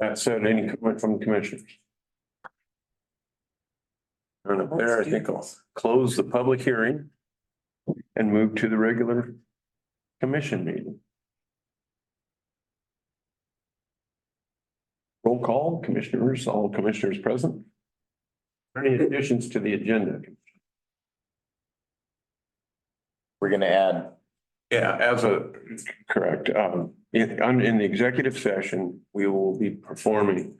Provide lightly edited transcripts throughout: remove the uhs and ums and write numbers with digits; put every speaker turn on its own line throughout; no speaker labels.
That said, any comment from the commissioners? None up there. I think I'll close the public hearing and move to the regular commission meeting. Roll call, commissioners, all commissioners present. Any additions to the agenda?
We're gonna add,
Yeah, correct. In the executive session, we will be performing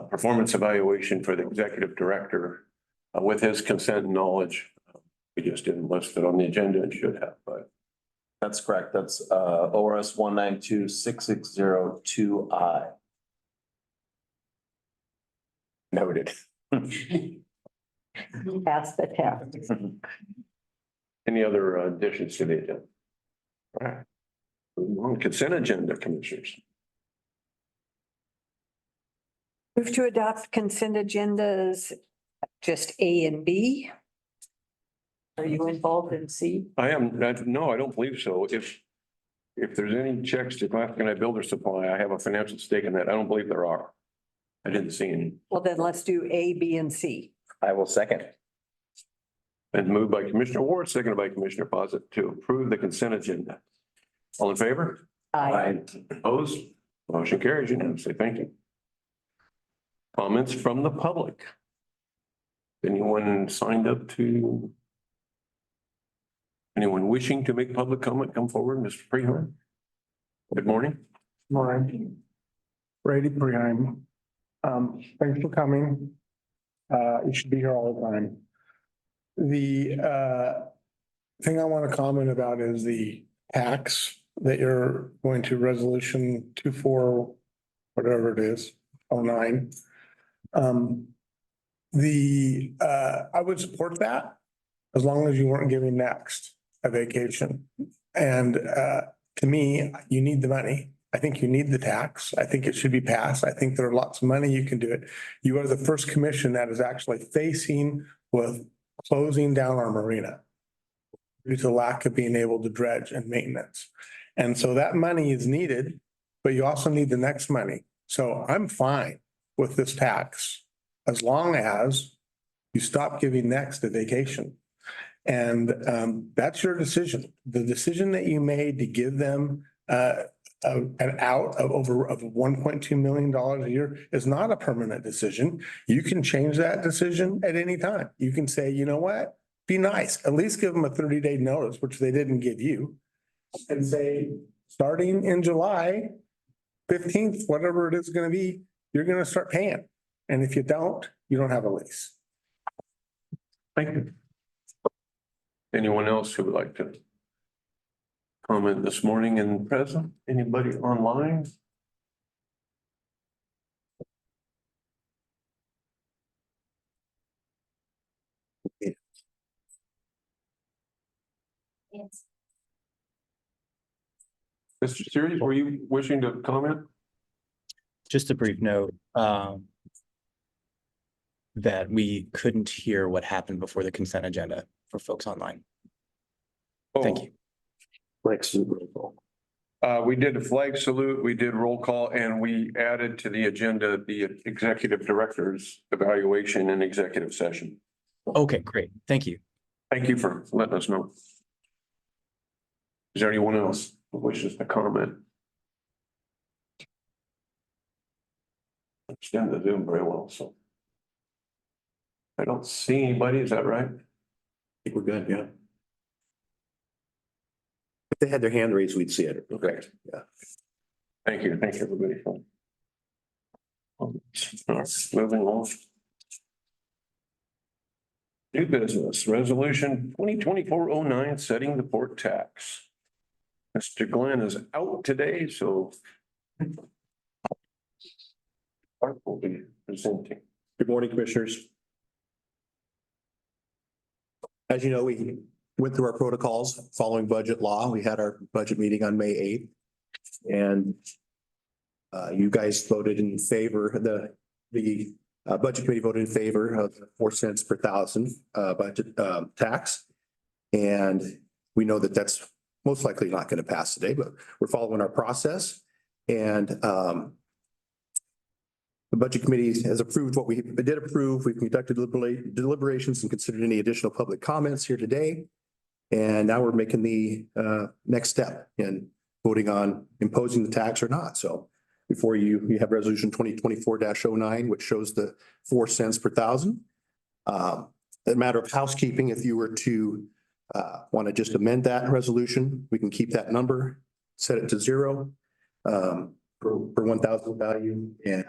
performance evaluation for the executive director with his consent and knowledge. We just didn't list it on the agenda and should have, but
that's correct. That's ORS 192-6602I. Noted.
Pass the test.
any other additions to the agenda? All right. On consent agenda, commissioners.
Move to adopt consent agendas, just A and B. Are you involved in C?
I am, no, I don't believe so. If there's any checks to Glass-Can Builder Supply, I have a financial stake in that. I don't believe there are. I didn't see any.
Well, then let's do A, B, and C.
I will second.
And moved by Commissioner Ward, seconded by Commissioner Posset to approve the consent agenda. All in favor?
Aye.
Opposed? Motion carries unanimously. Thank you. Comments from the public? Anyone signed up to? Anyone wishing to make public comment, come forward, Mr. Prehorn. Good morning.
Morning. Brady Preheim. Thanks for coming. You should be here all the time. The thing I want to comment about is the tax that you're going to resolution 24, whatever it is, 09. I would support that as long as you weren't giving next a vacation. And to me, you need the money. I think you need the tax. I think it should be passed. I think there are lots of money you can do it. You are the first commission that is actually facing with closing down our marina due to lack of being able to dredge and maintenance. And so that money is needed, but you also need the next money. So I'm fine with this tax as long as you stop giving next a vacation. And that's your decision. The decision that you made to give them an out of over $1.2 million a year is not a permanent decision. You can change that decision at any time. You can say, you know what? Be nice. At least give them a 30-day notice, which they didn't give you. And say, starting in July 15th, whatever it is going to be, you're going to start paying. And if you don't have a lease.
Thank you. Anyone else who would like to comment this morning in present? Anybody online?
Yes.
Mr. Series, were you wishing to comment?
Just a brief note, that we couldn't hear what happened before the consent agenda for folks online. Thank you.
We did a flag salute, we did roll call, and we added to the agenda the executive director's evaluation and executive session.
Okay, great. Thank you.
Thank you for letting us know. Is there anyone else who wishes to comment? I understand the Zoom very well, so. I don't see anybody, is that right?
I think we're good, yeah. If they had their hand raised, we'd see it.
Okay.
Yeah.
Thank you, everybody. All right, moving on. New business, resolution 2024-09, setting the port tax. Mr. Glenn is out today, so Art will be presenting.
Good morning, commissioners. As you know, we went through our protocols following budget law. We had our budget meeting on May 8th. And you guys voted in favor, the budget committee voted in favor of 4 cents per thousand budget tax. And we know that that's most likely not going to pass today, but we're following our process. And The budget committee has approved what we did approve. We've conducted deliberations and considered any additional public comments here today. And now we're making the next step in voting on imposing the tax or not. So before you have resolution 2024-09, which shows the 4 cents per thousand. A matter of housekeeping, if you were to want to just amend that resolution, we can keep that number, set it to 0 per 1,000 value. And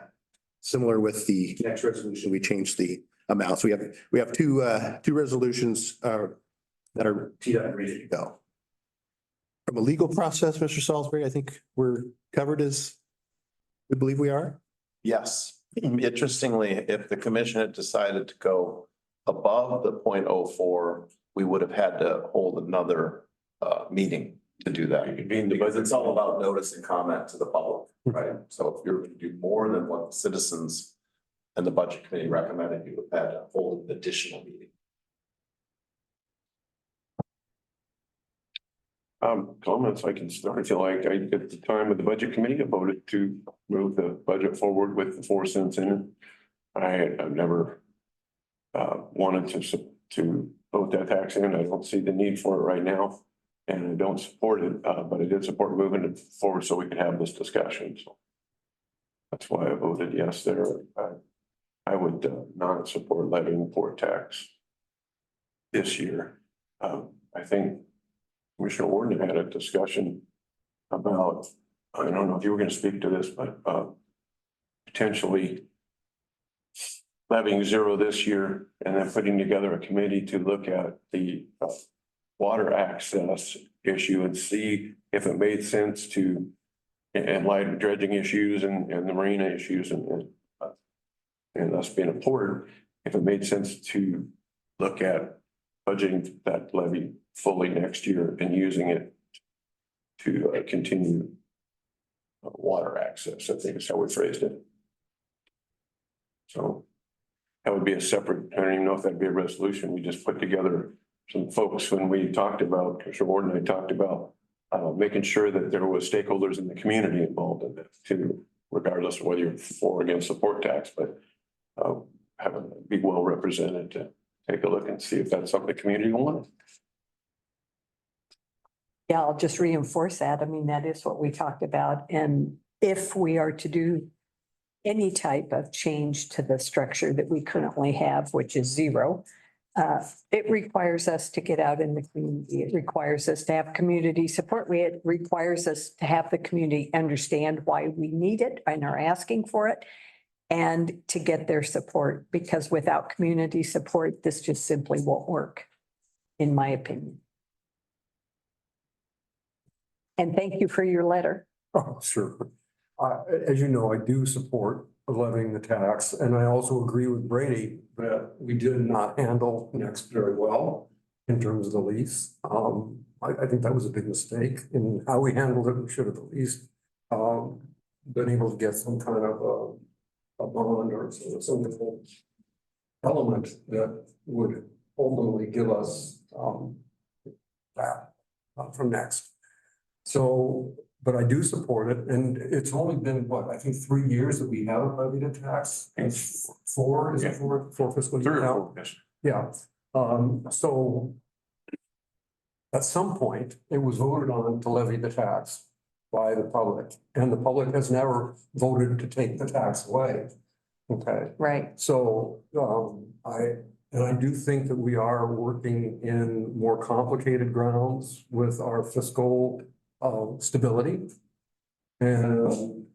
similar with the next resolution, we changed the amount. So we have two resolutions that are teed up and ready to go. From a legal process, Mr. Salisbury, I think we're covered as we believe we are.
Yes. Interestingly, if the commission had decided to go above the 0.04, we would have had to hold another meeting to do that. Because it's all about notice and comment to the public, right? So if you're going to do more than what the citizens and the budget committee recommended, you would have had to hold an additional meeting.
Comments I can start. I feel like at the time of the budget committee, I voted to move the budget forward with the 4 cents in it. I've never wanted to vote that tax in. I don't see the need for it right now. And I don't support it, but I did support moving it forward so we could have this discussion. So that's why I voted yes there. I would not support levying port tax this year. I think Commissioner Warden had a discussion about, I don't know if you were going to speak to this, but potentially levying 0 this year and then putting together a committee to look at the water access issue and see if it made sense to, in light of dredging issues and the marina issues and us being a port, if it made sense to look at budgeting that levy fully next year and using it to continue water access, I think is how we phrased it. So that would be a separate, I don't even know if that'd be a resolution. We just put together some folks when we talked about, Commissioner Ward and I talked about making sure that there was stakeholders in the community involved in it too, regardless of whether you're for or against the port tax, but having it be well represented to take a look and see if that's something the community wants.
Yeah, I'll just reinforce that. I mean, that is what we talked about. And if we are to do any type of change to the structure that we currently have, which is 0, it requires us to get out in the community. It requires us to have community support. It requires us to have the community understand why we need it and are asking for it, and to get their support, because without community support, this just simply won't work, in my opinion. And thank you for your letter.
Oh, sure. As you know, I do support levying the tax, and I also agree with Brady that we did not handle Next very well in terms of the lease. I think that was a big mistake in how we handled it. We should have at least been able to get some kind of a bond or some element that would ultimately give us that from Next. So, but I do support it, and it's only been, what, I think 3 years that we haven't levied a tax. It's 4, is it 4 fiscal years now? Yeah. So at some point, it was voted on to levy the tax by the public, and the public has never voted to take the tax away. Okay.
Right.
So I do think that we are working in more complicated grounds with our fiscal stability. And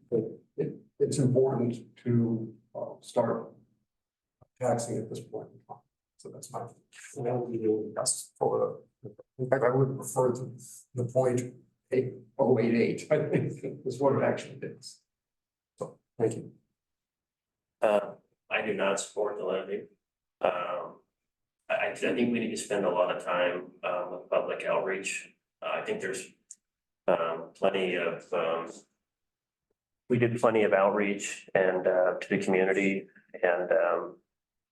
it's important to start taxing at this point in time. So that's my, that's for, in fact, I would prefer to the 0.8088, I think is what it actually is. So, thank you.
I do not support the levy. I think we need to spend a lot of time with public outreach. I think there's plenty of, we did plenty of outreach and to the community and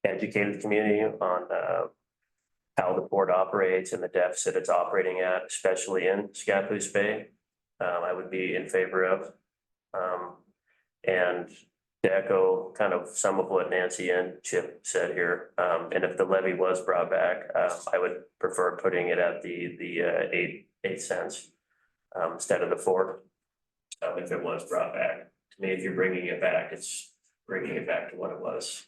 educated the community on how the port operates and the deficit it's operating at, especially in Scappoose Bay. I would be in favor of. And to echo kind of some of what Nancy and Chip said here, and if the levy was brought back, I would prefer putting it at the 8 cents instead of the 4. If it was brought back, to me, if you're bringing it back, it's bringing it back to what it was.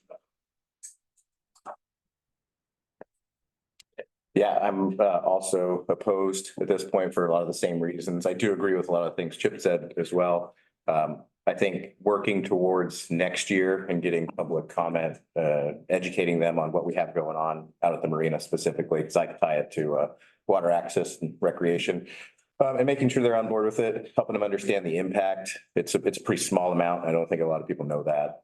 Yeah, I'm also opposed at this point for a lot of the same reasons. I do agree with a lot of things Chip said as well. I think working towards next year and getting public comment, educating them on what we have going on out at the marina specifically, because I can tie it to water access and recreation. And making sure they're on board with it, helping them understand the impact. It's a pretty small amount. I don't think a lot of people know that.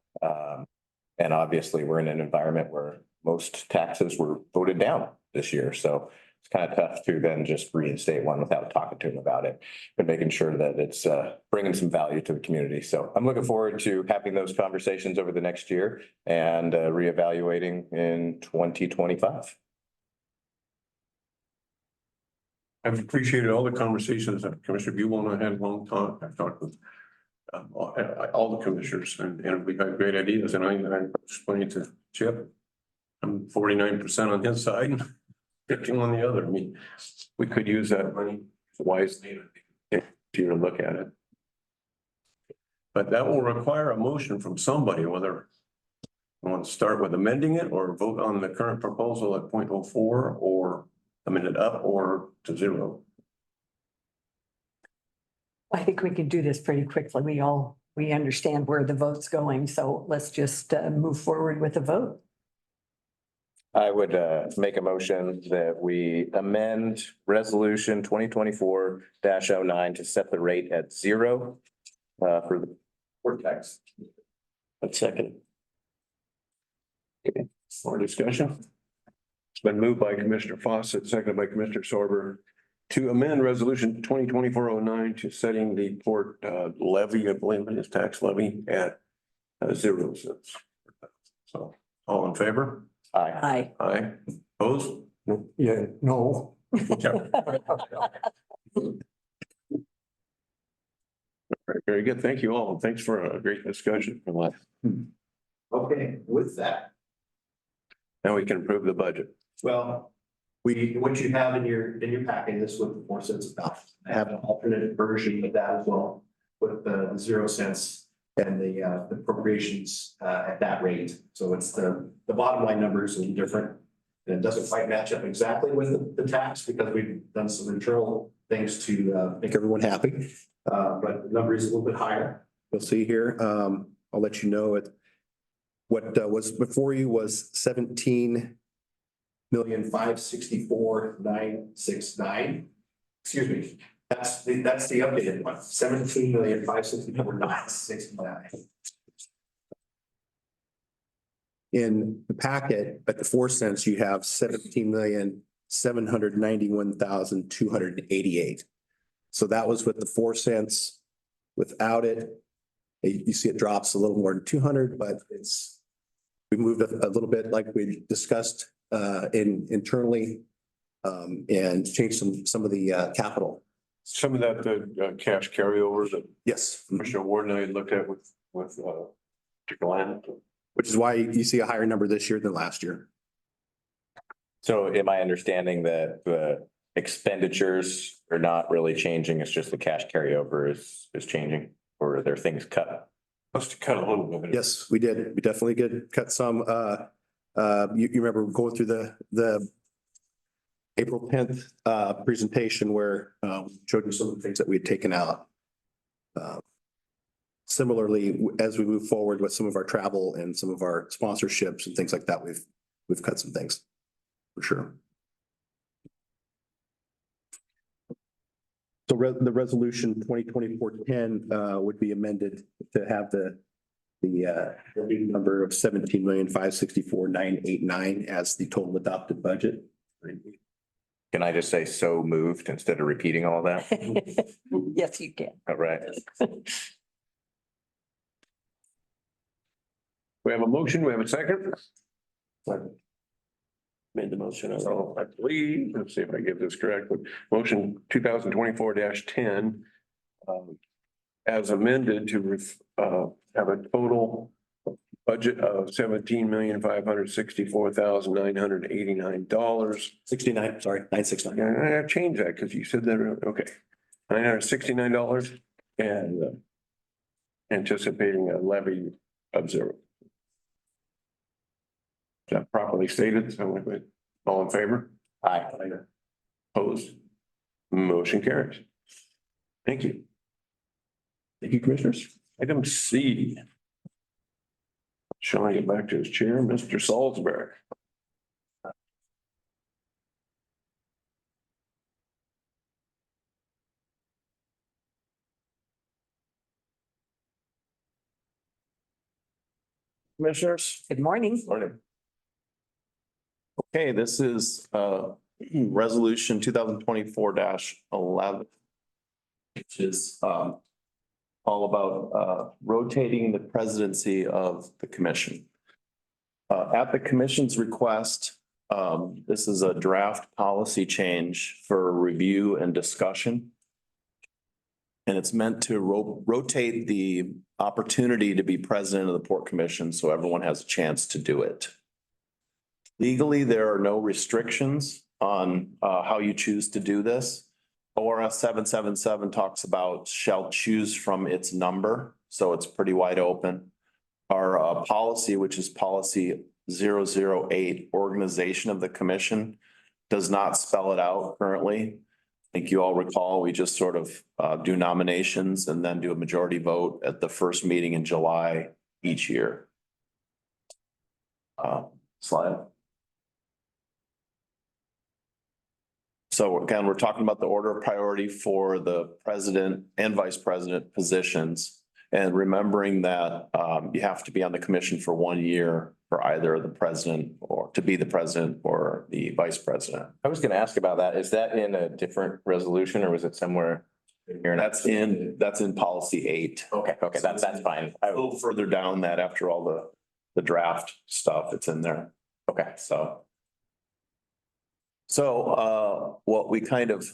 And obviously, we're in an environment where most taxes were voted down this year. So it's kind of tough to then just reinstate one without talking to them about it and making sure that it's bringing some value to the community. So I'm looking forward to having those conversations over the next year and reevaluating in 2025.
I've appreciated all the conversations that Commissioner Buell and I had a long time. I've talked with all the commissioners and we've had great ideas and I explained to Chip, I'm 49% on his side and 50 on the other. I mean, we could use that money wisely if you look at it. But that will require a motion from somebody, whether you want to start with amending it or vote on the current proposal at 0.04 or amend it up or to 0.
I think we can do this pretty quickly. We understand where the vote's going, so let's just move forward with a vote.
I would make a motion that we amend resolution 2024-09 to set the rate at 0 for the port tax.
A second. Okay, more discussion. It's been moved by Commissioner Fawcett, seconded by Commissioner Sorber to amend resolution 2024-09 to setting the port levy, I believe it is tax levy at 0 cents. So all in favor?
Aye.
Aye.
Aye. Opposed? No.
Yeah, no.
Very good. Thank you all. Thanks for a great discussion for that.
Okay, with that,
Now we can approve the budget.
well, what you have in your packet is what the 4 cents about. I have an alternate version of that as well with the 0 cents and the appropriations at that rate. So it's the bottom line number is a little different. And it doesn't quite match up exactly with the tax because we've done some internal things to make everyone happy. But the number is a little bit higher. You'll see here. I'll let you know it. What was before you was 17,564,969. Excuse me. That's the updated one. 17,564,969. In the packet, at the 4 cents, you have 17,791,288. So that was with the 4 cents. Without it, you see it drops a little more than 200, but we moved a little bit like we discussed internally and changed some of the capital.
Some of that the cash carryover that
Yes.
Commissioner Ward and I looked at with Glenn.
Which is why you see a higher number this year than last year.
So am I understanding that the expenditures are not really changing? It's just the cash carryover is changing, or are there things cut?
Must cut a little bit.
Yes, we did. We definitely did cut some. You remember going through the April 10th presentation where showed you some of the things that we had taken out. Similarly, as we move forward with some of our travel and some of our sponsorships and things like that, we've cut some things for sure. So the resolution 2024-10 would be amended to have the number of 17,564,989 as the total adopted budget.
Can I just say so moved instead of repeating all that?
Yes, you can.
All right.
We have a motion. We have a second.
Made the motion.
So I believe, let's see if I get this correct, but motion 2024-10 as amended to have a total budget of $17,564,989.
69, sorry, 969.
Yeah, I changed that because you said that, okay. $969 and anticipating a levy of 0. Is that properly stated? So, all in favor?
Aye.
Opposed? Motion carries. Thank you. Thank you, commissioners. Item C. Shall I get back to his chair, Mr. Salisbury?
Commissioners?
Good morning.
Morning. Okay, this is resolution 2024-11. Which is all about rotating the presidency of the commission. At the commission's request, this is a draft policy change for review and discussion. And it's meant to rotate the opportunity to be president of the Port Commission so everyone has a chance to do it. Legally, there are no restrictions on how you choose to do this. ORS 777 talks about shall choose from its number, so it's pretty wide open. Our policy, which is policy 008, organization of the commission, does not spell it out currently. I think you all recall, we just sort of do nominations and then do a majority vote at the first meeting in July each year. Slide. So again, we're talking about the order of priority for the president and vice president positions. And remembering that you have to be on the commission for 1 year for either the president or to be the president or the vice president.
I was gonna ask about that. Is that in a different resolution or was it somewhere here?
That's in policy 8.
Okay, that's fine.
A little further down that after all the draft stuff, it's in there.
Okay,
So what we kind of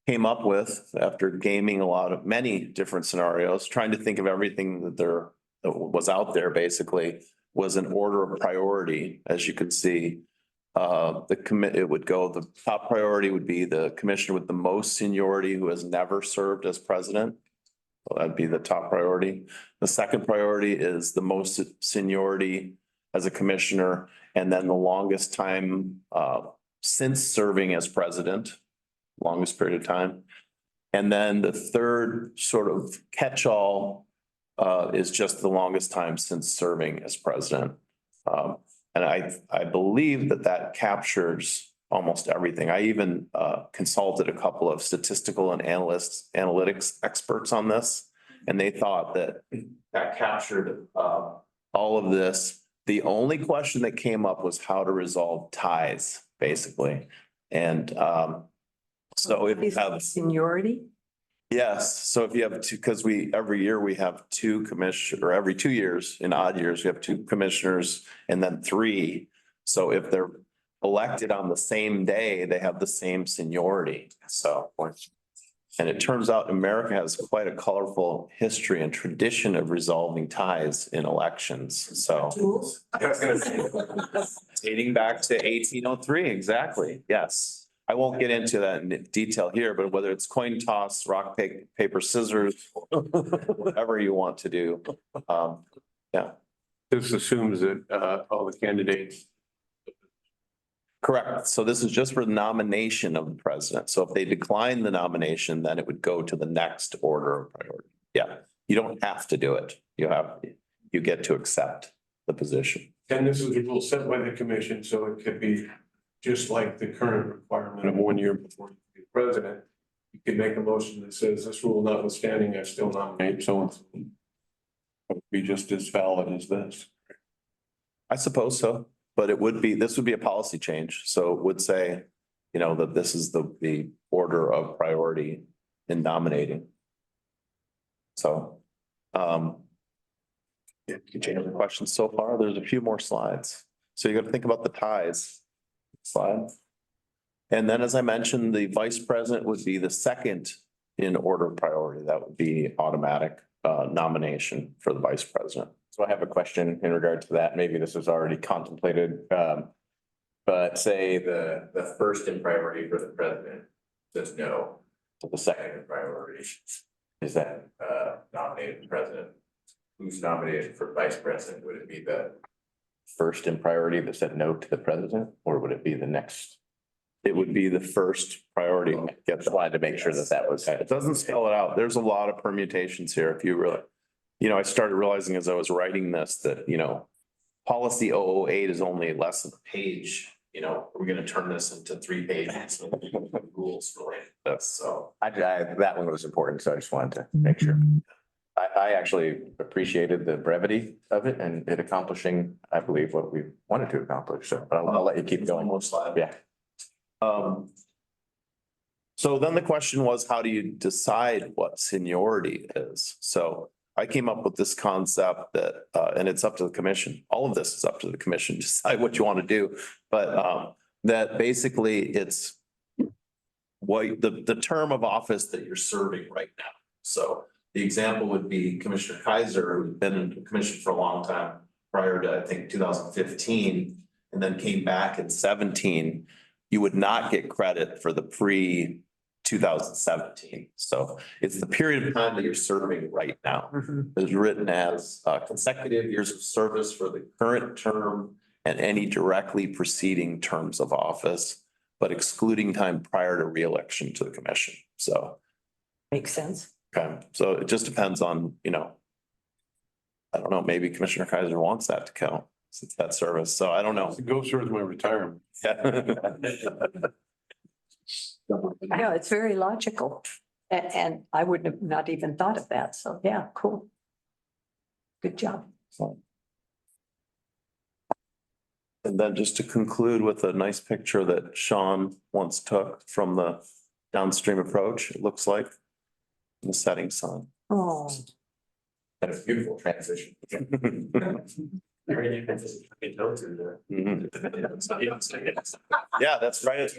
came up with after gaming many different scenarios, trying to think of everything that was out there basically, was an order of priority. As you can see, it would go, the top priority would be the commissioner with the most seniority who has never served as president. So that'd be the top priority. The second priority is the most seniority as a commissioner, and then the longest time since serving as president, longest period of time. And then the third sort of catch-all is just the longest time since serving as president. And I believe that captures almost everything. I even consulted a couple of statistical and analytics experts on this, and they thought that captured all of this. The only question that came up was how to resolve ties, basically. And so if you have
Seniority?
yes, so if you have two, because every year we have 2 commissioners, or every 2 years, in odd years, we have 2 commissioners and then 3. So if they're elected on the same day, they have the same seniority. So, and it turns out America has quite a colorful history and tradition of resolving ties in elections. So dating back to 1803, exactly. Yes. I won't get into that in detail here, but whether it's coin toss, rock, paper, scissors, whatever you want to do. Yeah.
This assumes that all the candidates.
Correct. So this is just for the nomination of the president. So if they decline the nomination, then it would go to the next order of priority. Yeah, you don't have to do it. You get to accept the position.
And this is a rule set by the commission, so it could be just like the current requirement of 1 year before you be president. You can make a motion that says this rule notwithstanding, I still nominate so-and-so. It would be just as valid as this.
I suppose so, but this would be a policy change. So it would say, that this is the order of priority in nominating. So, any other questions so far? There's a few more slides. So you got to think about the ties. Slide. And then, as I mentioned, the vice president would be the second in order of priority. That would be automatic.
nomination for the vice president. So I have a question in regard to that. Maybe this was already contemplated. But say the first in priority for the president says no to the second in priority. Is that nominated president? Who's nominated for vice president? Would it be the first in priority that said no to the president, or would it be the next?
It would be the first priority.
Just wanted to make sure that that was.
It doesn't spell it out. There's a lot of permutations here. If you really, I started realizing as I was writing this that, policy 008 is only less than a page. We're gonna turn this into 3 pages. of Rules related to this, so.
That one was important, so I just wanted to make sure. I actually appreciated the brevity of it and it accomplishing, I believe, what we wanted to accomplish. So I'll let you keep going. Yeah.
So then the question was, how do you decide what seniority is? So I came up with this concept that, and it's up to the commission. All of this is up to the commission to decide what you want to do. But that basically it's what the term of office that you're serving right now. So the example would be Commissioner Kaiser, who's been in the commission for a long time, prior to, I think, 2015, and then came back in 17. You would not get credit for the pre-2017. So it's the period of time that you're serving right now. Is written as consecutive years of service for the current term and any directly preceding terms of office, but excluding time prior to reelection to the commission. So.
Makes sense.
Okay, so it just depends on, I don't know, maybe Commissioner Kaiser wants that to count since that service. So I don't know.
It goes towards my retirement.
Yeah.
Yeah, it's very logical. And I wouldn't have not even thought of that. So yeah, cool. Good job.
And then just to conclude with a nice picture that Sean once took from the downstream approach, it looks like the setting sun.
Oh,
That is a beautiful transition.
Yeah, that's right.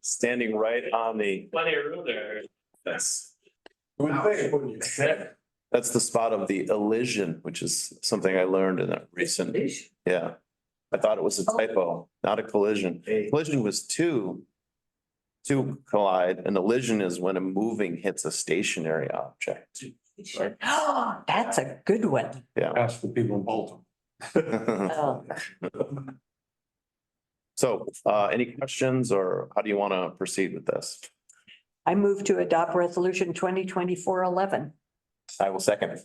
Standing right on the.
Plenty of room there.
That's the spot of the elision, which is something I learned in a recent, yeah. I thought it was a typo, not a collision. Collision was two collide, and elision is when a moving hits a stationary object.
oh, that's a good one.
Yeah.
Ask the people in Bolton.
Oh,
So, any questions or how do you want to proceed with this?
I move to adopt resolution 2024-11.
I will second it.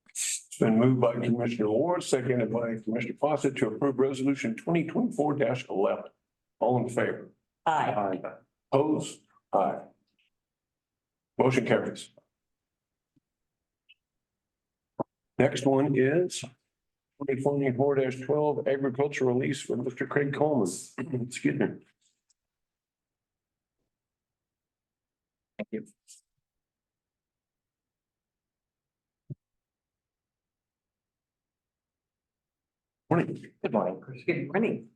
It's been moved by Commissioner Ward, seconded by Commissioner Fawcett to approve resolution 2024-11. All in favor?
Aye.
Opposed? Aye. Motion carries. Next one is 2024-12 agricultural lease for Mr. Craig Coleman. Excuse me.
Thank you.
Morning.
Good morning.
Good morning.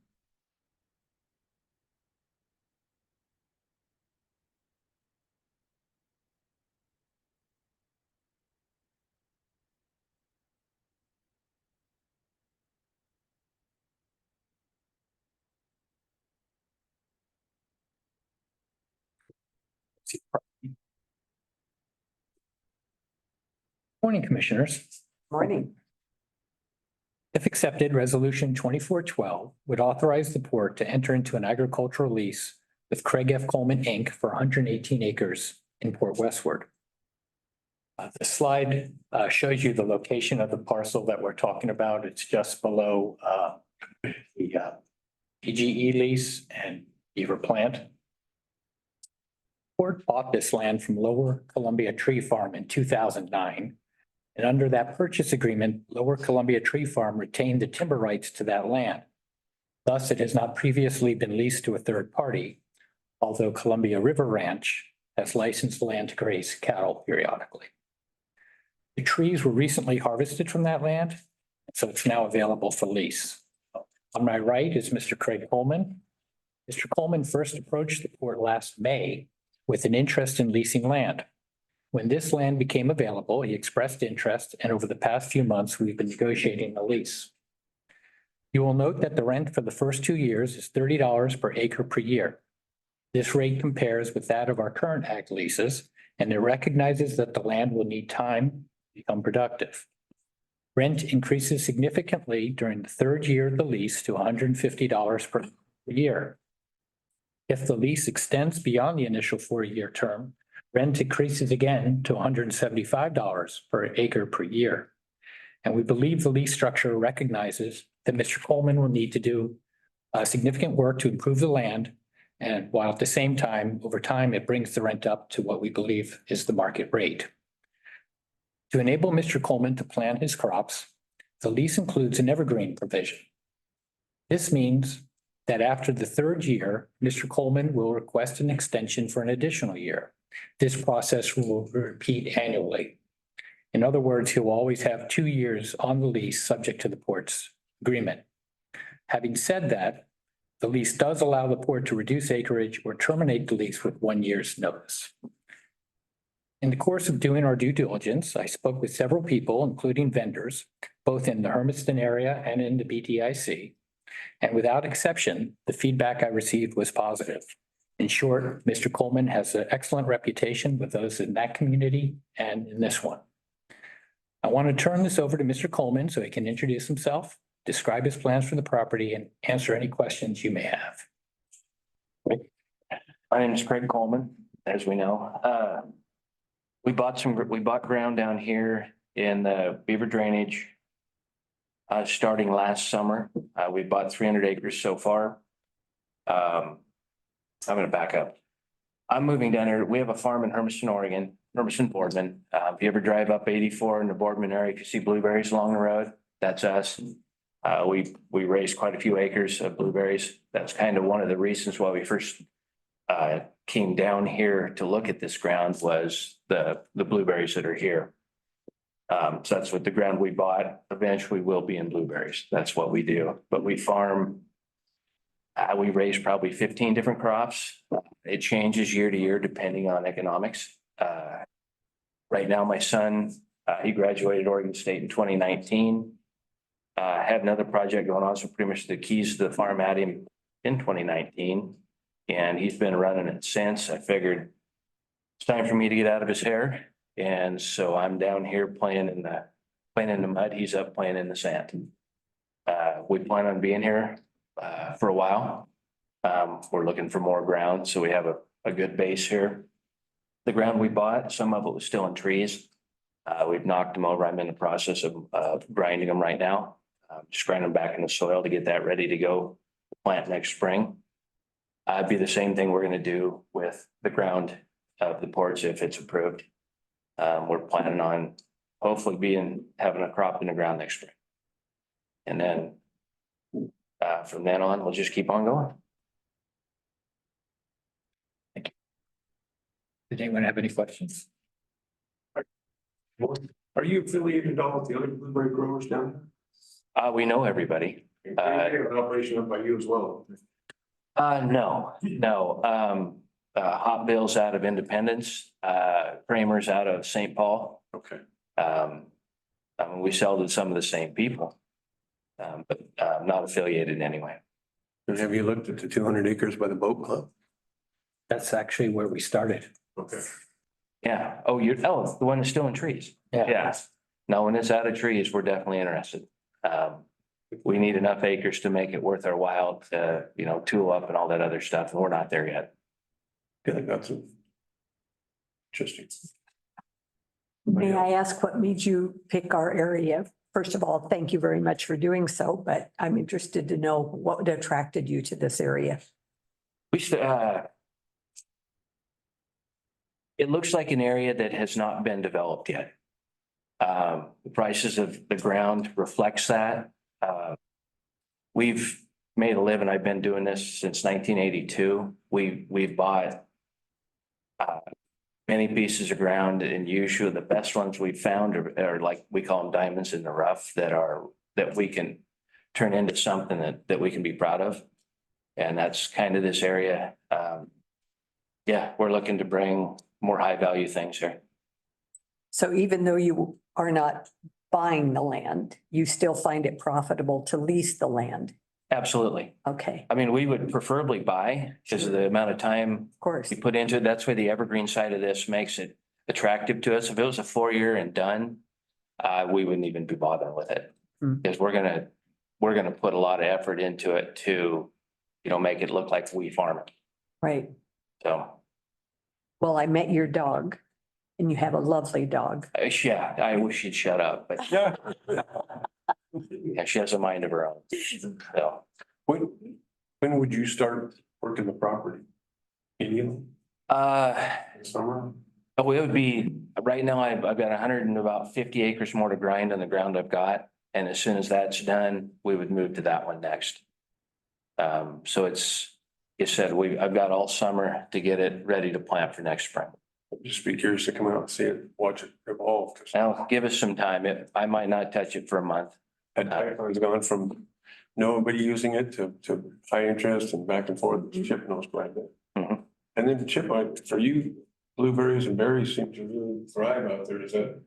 Morning, Commissioners.
Morning.
If accepted, Resolution 2412 would authorize the port to enter into an agricultural lease with Craig F. Coleman, Inc. for 118 acres in Port Westward. The slide shows you the location of the parcel that we're talking about. It's just below the PGE lease and Beaver Plant. Port bought this land from Lower Columbia Tree Farm in 2009. And under that purchase agreement, Lower Columbia Tree Farm retained the timber rights to that land. Thus, it has not previously been leased to a third party, although Columbia River Ranch has licensed land to graze cattle periodically. The trees were recently harvested from that land, so it's now available for lease. On my right is Mr. Craig Coleman. Mr. Coleman first approached the port last May with an interest in leasing land. When this land became available, he expressed interest, and over the past few months, we've been negotiating a lease. You will note that the rent for the first 2 years is $30 per acre per year. This rate compares with that of our current ag leases, and it recognizes that the land will need time to become productive. Rent increases significantly during the third year of the lease to $150 per year. If the lease extends beyond the initial 4-year term, rent increases again to $175 per acre per year. And we believe the lease structure recognizes that Mr. Coleman will need to do significant work to improve the land. And while at the same time, over time, it brings the rent up to what we believe is the market rate. To enable Mr. Coleman to plant his crops, the lease includes an evergreen provision. This means that after the third year, Mr. Coleman will request an extension for an additional year. This process will repeat annually. In other words, he will always have 2 years on the lease subject to the port's agreement. Having said that, the lease does allow the port to reduce acreage or terminate the lease with 1 year's notice. In the course of doing our due diligence, I spoke with several people, including vendors, both in the Hermiston area and in the BTIC. And without exception, the feedback I received was positive. In short, Mr. Coleman has an excellent reputation with those in that community and in this one. I want to turn this over to Mr. Coleman so he can introduce himself, describe his plans for the property, and answer any questions you may have.
My name is Craig Coleman, as we know. We bought ground down here in the beaver drainage starting last summer. We bought 300 acres so far. I'm going to back up. I'm moving down here. We have a farm in Hermiston, Oregon, Hermiston Boardman. If you ever drive up 84 in the Boardman area, you can see blueberries along the road. That's us. We raised quite a few acres of blueberries. That's kind of one of the reasons why we first came down here to look at this ground was the blueberries that are here. So that's what the ground we bought eventually will be in blueberries. That's what we do. But we farm, we raise probably 15 different crops. It changes year to year depending on economics. Right now, my son, he graduated Oregon State in 2019. Had another project going on, so pretty much the keys to the farm at him in 2019. And he's been running it since. I figured it's time for me to get out of his hair. And so I'm down here playing in the mud. He's up playing in the sand. We plan on being here for a while. We're looking for more ground, so we have a good base here. The ground we bought, some of it was still in trees. We've knocked them over. I'm in the process of grinding them right now. Just grind them back in the soil to get that ready to go plant next spring. It'd be the same thing we're going to do with the ground of the porch if it's approved. We're planning on hopefully having a crop in the ground next spring. And then from then on, we'll just keep on going.
Thank you. Did anyone have any questions?
Are you affiliated at all with the other blueberry growers down there?
We know everybody.
They have an operation up by you as well.
No. Hot Bill's out of Independence, Kramer's out of St. Paul.
Okay.
We sell to some of the same people, but not affiliated anyway.
And have you looked at the 200 acres by the boat club?
That's actually where we started.
Okay.
Yeah. Oh, the one that's still in trees. Yeah. No, when it's out of trees, we're definitely interested. We need enough acres to make it worth our while to, tool up and all that other stuff. And we're not there yet.
Good. That's interesting.
May I ask what made you pick our area? First of all, thank you very much for doing so, but I'm interested to know what attracted you to this area.
It looks like an area that has not been developed yet. The prices of the ground reflects that. We've made a living. I've been doing this since 1982. We've bought many pieces of ground, and usually the best ones we've found are like we call them diamonds in the rough that we can turn into something that we can be proud of. And that's kind of this area. We're looking to bring more high value things here.
So even though you are not buying the land, you still find it profitable to lease the land?
Absolutely.
Okay,
I mean, we would preferably buy because of the amount of time
of course.
we put into it. That's why the evergreen side of this makes it attractive to us. If it was a 4-year and done, we wouldn't even be bothering with it.
Hmm.
Because we're gonna put a lot of effort into it to, make it look like we farm it.
Right.
So,
Well, I met your dog and you have a lovely dog.
yeah, I wish she'd shut up, but
Yeah.
yeah, she has a mind of her own. So,
When would you start working the property? Immediately? Summer?
oh, it would be, right now, I've got 150 acres more to grind on the ground I've got. And as soon as that's done, we would move to that one next. So it's, you said, I've got all summer to get it ready to plant for next spring.
Just be curious to come out and see it, watch it evolve. 'Cause
Now, give us some time. I might not touch it for a month.
that pipeline's gone from nobody using it to high interest and back and forth. Chip knows quite a bit.
Mhm.
And then Chip, for you, blueberries and berries seem to really thrive out there. Is that?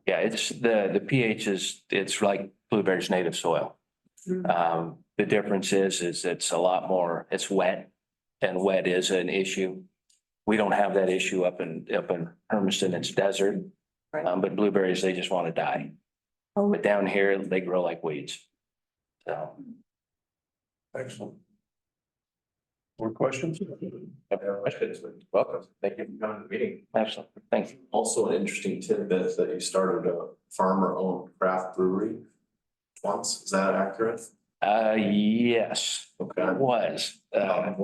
Yeah, it's the pH it's like blueberries native soil. The difference is it's a lot more, it's wet, and wet is an issue. We don't have that issue up in Hermiston, it's desert.
Right.
But blueberries, they just want to die.
Oh,
But down here, they grow like weeds. So.
Excellent. More questions?
Welcome. Thank you for coming to the meeting.
Absolutely. Thank you.
Also, an interesting tidbit that you started a farmer-owned craft brewery once. Is that accurate?
Yes,
Okay.
it was, out in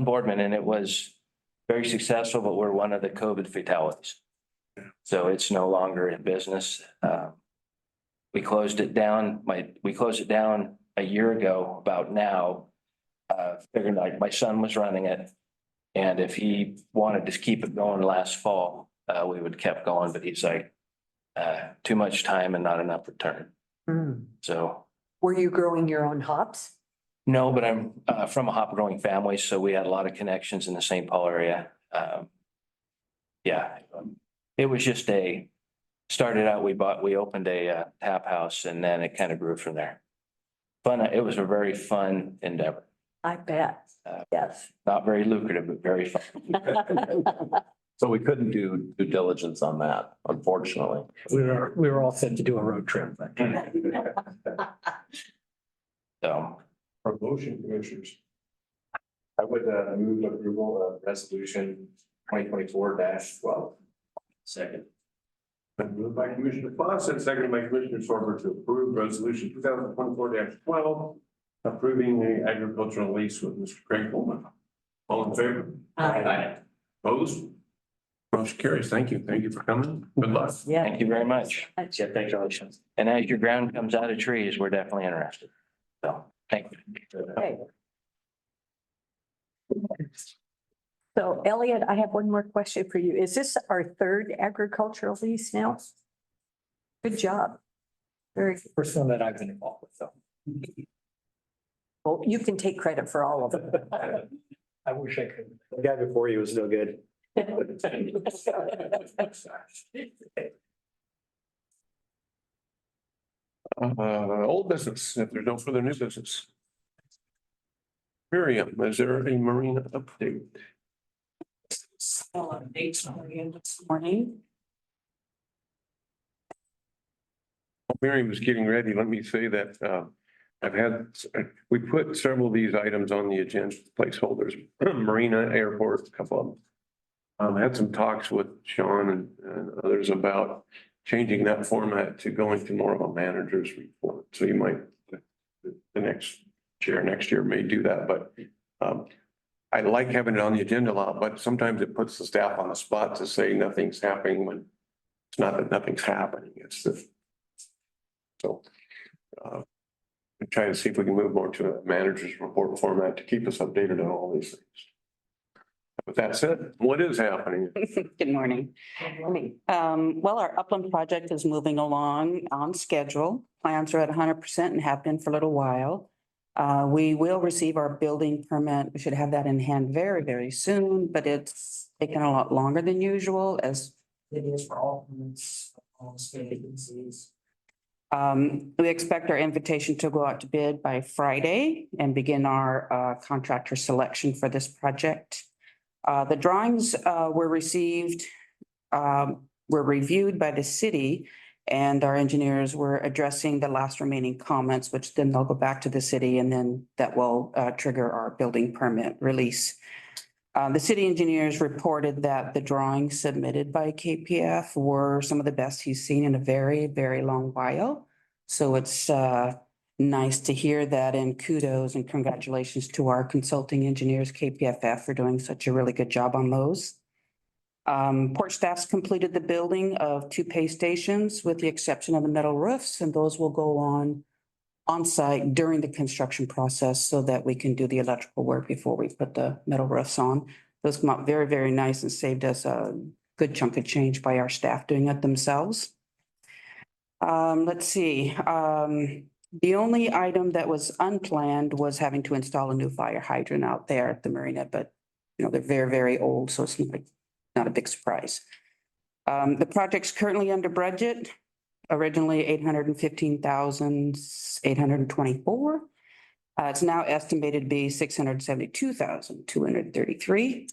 Boardman, and it was very successful, but we're one of the COVID fatalities. So it's no longer in business. We closed it down, a year ago, about now. Figuring like my son was running it. And if he wanted to keep it going last fall, we would kept going, but he's like, too much time and not enough return. So,
were you growing your own hops?
no, but I'm from a hop growing family, so we had a lot of connections in the St. Paul area. Yeah, it was just started out, we opened a tap house and then it kind of grew from there. It was a very fun endeavor.
I bet. Yes.
Not very lucrative, but very fun.
So we couldn't do due diligence on that, unfortunately.
We were all set to do a road trip, but.
So,
Promotion commissioners.
I would move approval of resolution 2024-12.
second.
Been moved by Commissioner Fawcett, seconded by Commissioner Sorber to approve resolution 2024-12, approving the agricultural lease with Mr. Craig Coleman. All in favor?
Aye.
Opposed? Motion carries. Thank you. Thank you for coming. Good luck.
Yeah.
Thank you very much.
Yeah, congratulations.
And as your ground comes out of trees, we're definitely interested. So, thank you.
Okay. So Elliot, I have one more question for you. Is this our third agricultural lease now? Good job. Very,
First one that I've been involved with, so.
well, you can take credit for all of them.
I wish I could.
The guy before you was no good.
Old business, if there's no further new business. Miriam, is there a Marina update?
This morning.
Miriam was getting ready. Let me say that we put several of these items on the agenda, placeholders, Marina, airport, a couple of them. I had some talks with Sean and others about changing that format to going to more of a manager's report. So you might, the next chair next year may do that, but I like having it on the agenda a lot, but sometimes it puts the staff on the spot to say nothing's happening when it's not that nothing's happening. It's the, so we try to see if we can move more to a manager's report format to keep us updated on all these things. With that said, what is happening?
Good morning. Well, our upland project is moving along on schedule. Plans are at 100% and have been for a little while. We will receive our building permit. We should have that in hand very, very soon, but it's taken a lot longer than usual as
It is for all permits, all state agencies.
We expect our invitation to go out to bid by Friday and begin our contractor selection for this project. The drawings were received, were reviewed by the city, and our engineers were addressing the last remaining comments, which then they'll go back to the city, and then that will trigger our building permit release. The city engineers reported that the drawings submitted by KPF were some of the best he's seen in a very, very long while. So it's nice to hear that, and kudos and congratulations to our consulting engineers, KPFF, for doing such a really good job on those. Port staff's completed the building of 2 pay stations with the exception of the metal roofs, and those will go on site during the construction process so that we can do the electrical work before we put the metal roofs on. Those come out very, very nice and saved us a good chunk of change by our staff doing it themselves. Let's see. The only item that was unplanned was having to install a new fire hydrant out there at the marina, but you know, they're very, very old, so it's not a big surprise. The project's currently under budget. Originally $815,824. It's now estimated to be $672,233.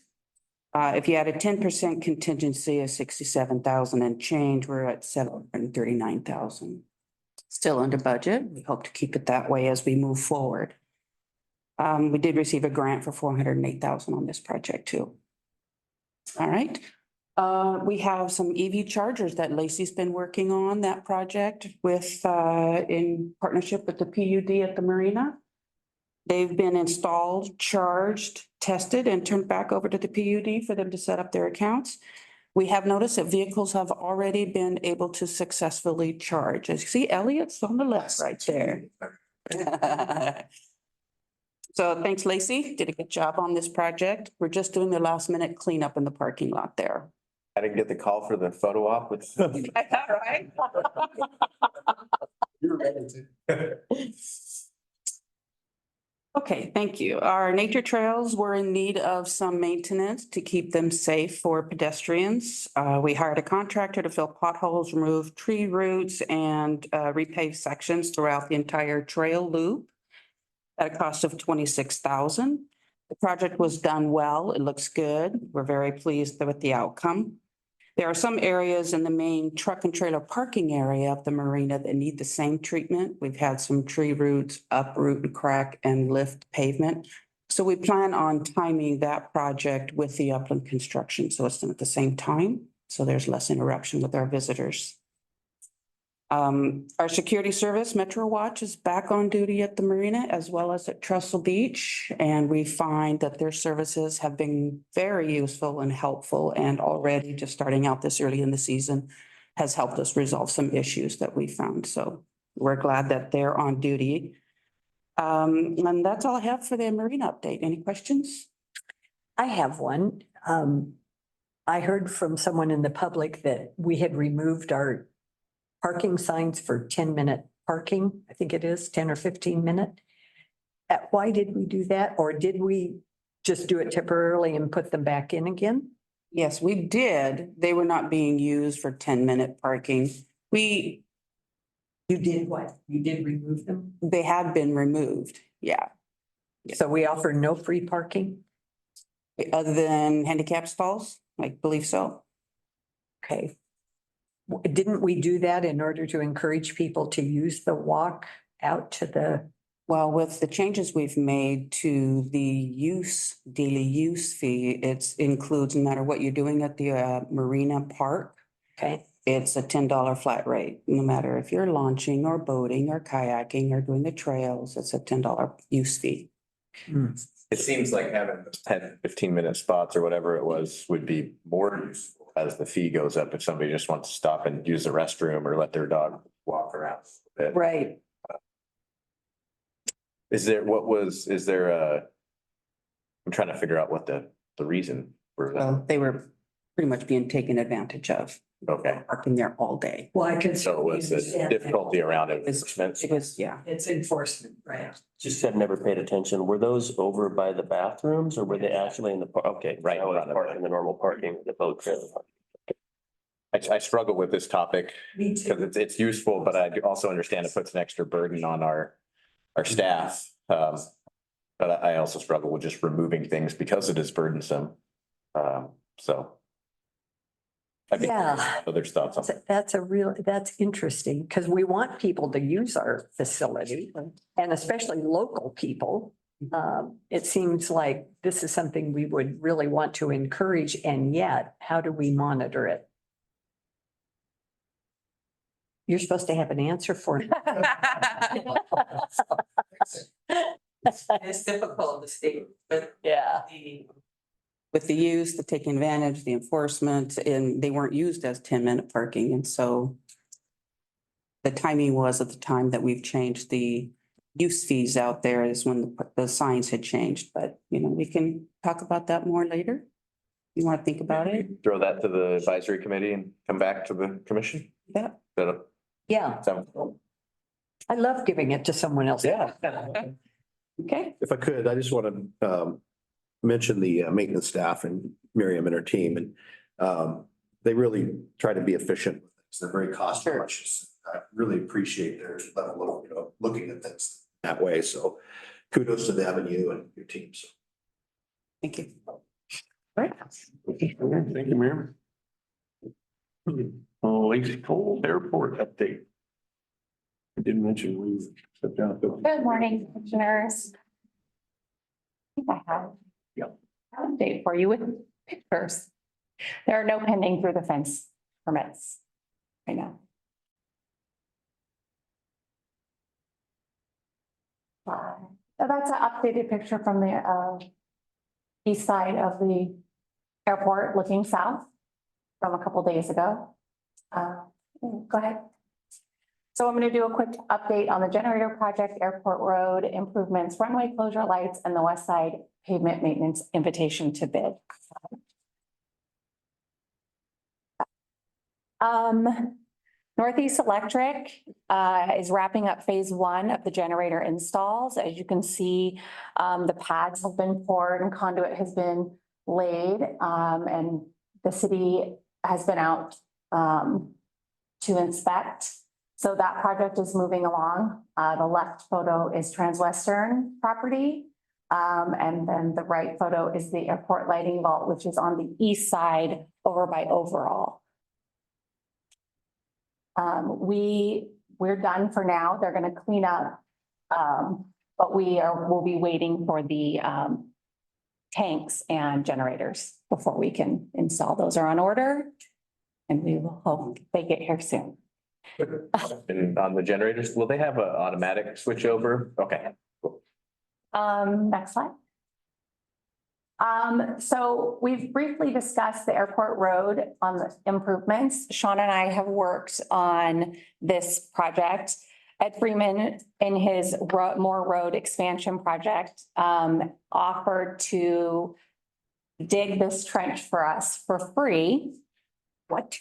If you add a 10% contingency of 67,000 and change, we're at 739,000. Still under budget. We hope to keep it that way as we move forward. We did receive a grant for 408,000 on this project too. All right. We have some EV chargers that Lacey's been working on that project with, in partnership with the PUD at the marina. They've been installed, charged, tested, and turned back over to the PUD for them to set up their accounts. We have noticed that vehicles have already been able to successfully charge. As you see, Elliot's on the left right there. So thanks, Lacey. Did a good job on this project. We're just doing the last minute cleanup in the parking lot there.
I didn't get the call for the photo op with.
Right?
You're ready to.
Okay, thank you. Our nature trails were in need of some maintenance to keep them safe for pedestrians. We hired a contractor to fill potholes, remove tree roots, and repave sections throughout the entire trail loop at a cost of $26,000. The project was done well. It looks good. We're very pleased with the outcome. There are some areas in the main truck and trailer parking area of the marina that need the same treatment. We've had some tree roots uproot and crack and lift pavement. So we plan on timing that project with the upland construction. So it's done at the same time. So there's less interruption with our visitors. Our security service, Metro Watch, is back on duty at the marina as well as at Trestle Beach. And we find that their services have been very useful and helpful, and already just starting out this early in the season has helped us resolve some issues that we found. So we're glad that they're on duty. And that's all I have for the marina update. Any questions?
I have one. I heard from someone in the public that we had removed our parking signs for 10-minute parking. I think it is 10 or 15 minute. Why did we do that? Or did we just do it temporarily and put them back in again?
Yes, we did. They were not being used for 10-minute parking.
You did what? You did remove them?
They had been removed. Yeah.
So we offer no free parking?
Other than handicap stalls, I believe so.
Okay. Didn't we do that in order to encourage people to use the walk out to the?
Well, with the changes we've made to the daily use fee, it includes no matter what you're doing at the marina park.
Okay.
It's a $10 flat rate, no matter if you're launching or boating or kayaking or doing the trails, it's a $10 use fee.
It seems like having 10, 15-minute spots or whatever it was would be more useful as the fee goes up if somebody just wants to stop and use the restroom or let their dog walk around a bit.
Right.
I'm trying to figure out what the reason for that.
Well, they were pretty much being taken advantage of.
Okay.
Parking there all day.
Well, I can.
So it was a difficulty around it.
It was, yeah.
It's enforcement, right?
Just said never paid attention. Were those over by the bathrooms or were they actually in the park? Okay,
Right
I was
in front of
parking the normal parking, the boat trailer.
I struggle with this topic
Me
because it's useful, but I do also understand it puts an extra burden on our staff. But I also struggle with just removing things because it is burdensome. So. I think
Yeah.
others thoughts on.
That's interesting because we want people to use our facility and especially local people. It seems like this is something we would really want to encourage, and yet how do we monitor it? You're supposed to have an answer for it.
It's difficult to state, but
Yeah.
with the use, the taking advantage, the enforcement, and they weren't used as 10-minute parking. And so the timing was at the time that we've changed the use fees out there is when the signs had changed. But, we can talk about that more later. You want to think about it?
Throw that to the advisory committee and come back to the commission.
Yeah.
Yeah, I love giving it to someone else.
Yeah.
Okay.
If I could, I just want to mention the maintenance staff and Miriam and her team, and they really try to be efficient. They're very cost conscious. I really appreciate their level of, looking at things that way. So kudos to them and you and your teams.
Thank you.
Right.
Thank you, Mayor. Lacey Cole Airport update. I did mention we stepped out.
Good morning, commissioners. I think I have.
Yep.
An update for you with pictures. There are no pending through the fence permits right now. So that's an updated picture from the east side of the airport looking south from a couple days ago. Go ahead. So I'm going to do a quick update on the generator project, airport road improvements, runway closure lights, and the west side pavement maintenance invitation to bid. Northeast Electric is wrapping up phase 1 of the generator installs. As you can see, the pads have been poured and conduit has been laid, and the city has been out to inspect. So that project is moving along. The left photo is Transwestern property. And then the right photo is the airport lighting vault, which is on the east side over by Overall. We're done for now. They're going to clean up. But we'll be waiting for the tanks and generators before we can install. Those are on order. And we will hope they get here soon.
And on the generators, will they have an automatic switch over? Okay.
Next slide. So we've briefly discussed the airport road on the improvements. Sean and I have worked on this project. Ed Freeman, in his More Road expansion project, offered to dig this trench for us for free. What?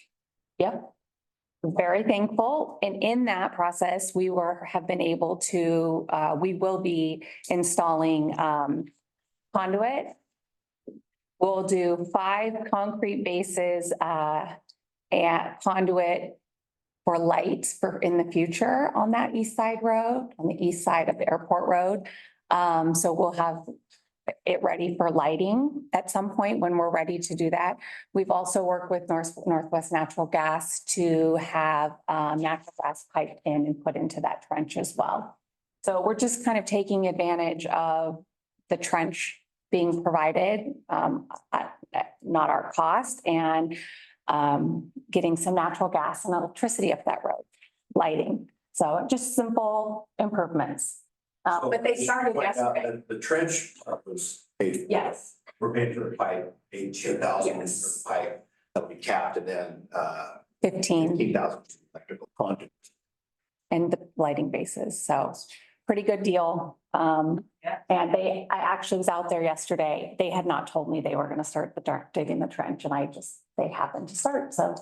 Yep. Very thankful. And in that process, we have been able to, we will be installing conduit. We'll do 5 concrete bases and conduit for lights in the future on that east side road, on the east side of the airport road. So we'll have it ready for lighting at some point when we're ready to do that. We've also worked with Northwest Natural Gas to have natural gas piped in and put into that trench as well. So we're just kind of taking advantage of the trench being provided at not our cost, and getting some natural gas and electricity up that road, lighting. So just simple improvements. But they started yesterday.
The trench was paid.
Yes.
We're paying for the pipe, $8,000 for
Yes.
the pipe that we capped, and then
15
electrical conduit.
and the lighting bases. So pretty good deal. And I actually was out there yesterday. They had not told me they were going to start digging the trench, and they happened to start. So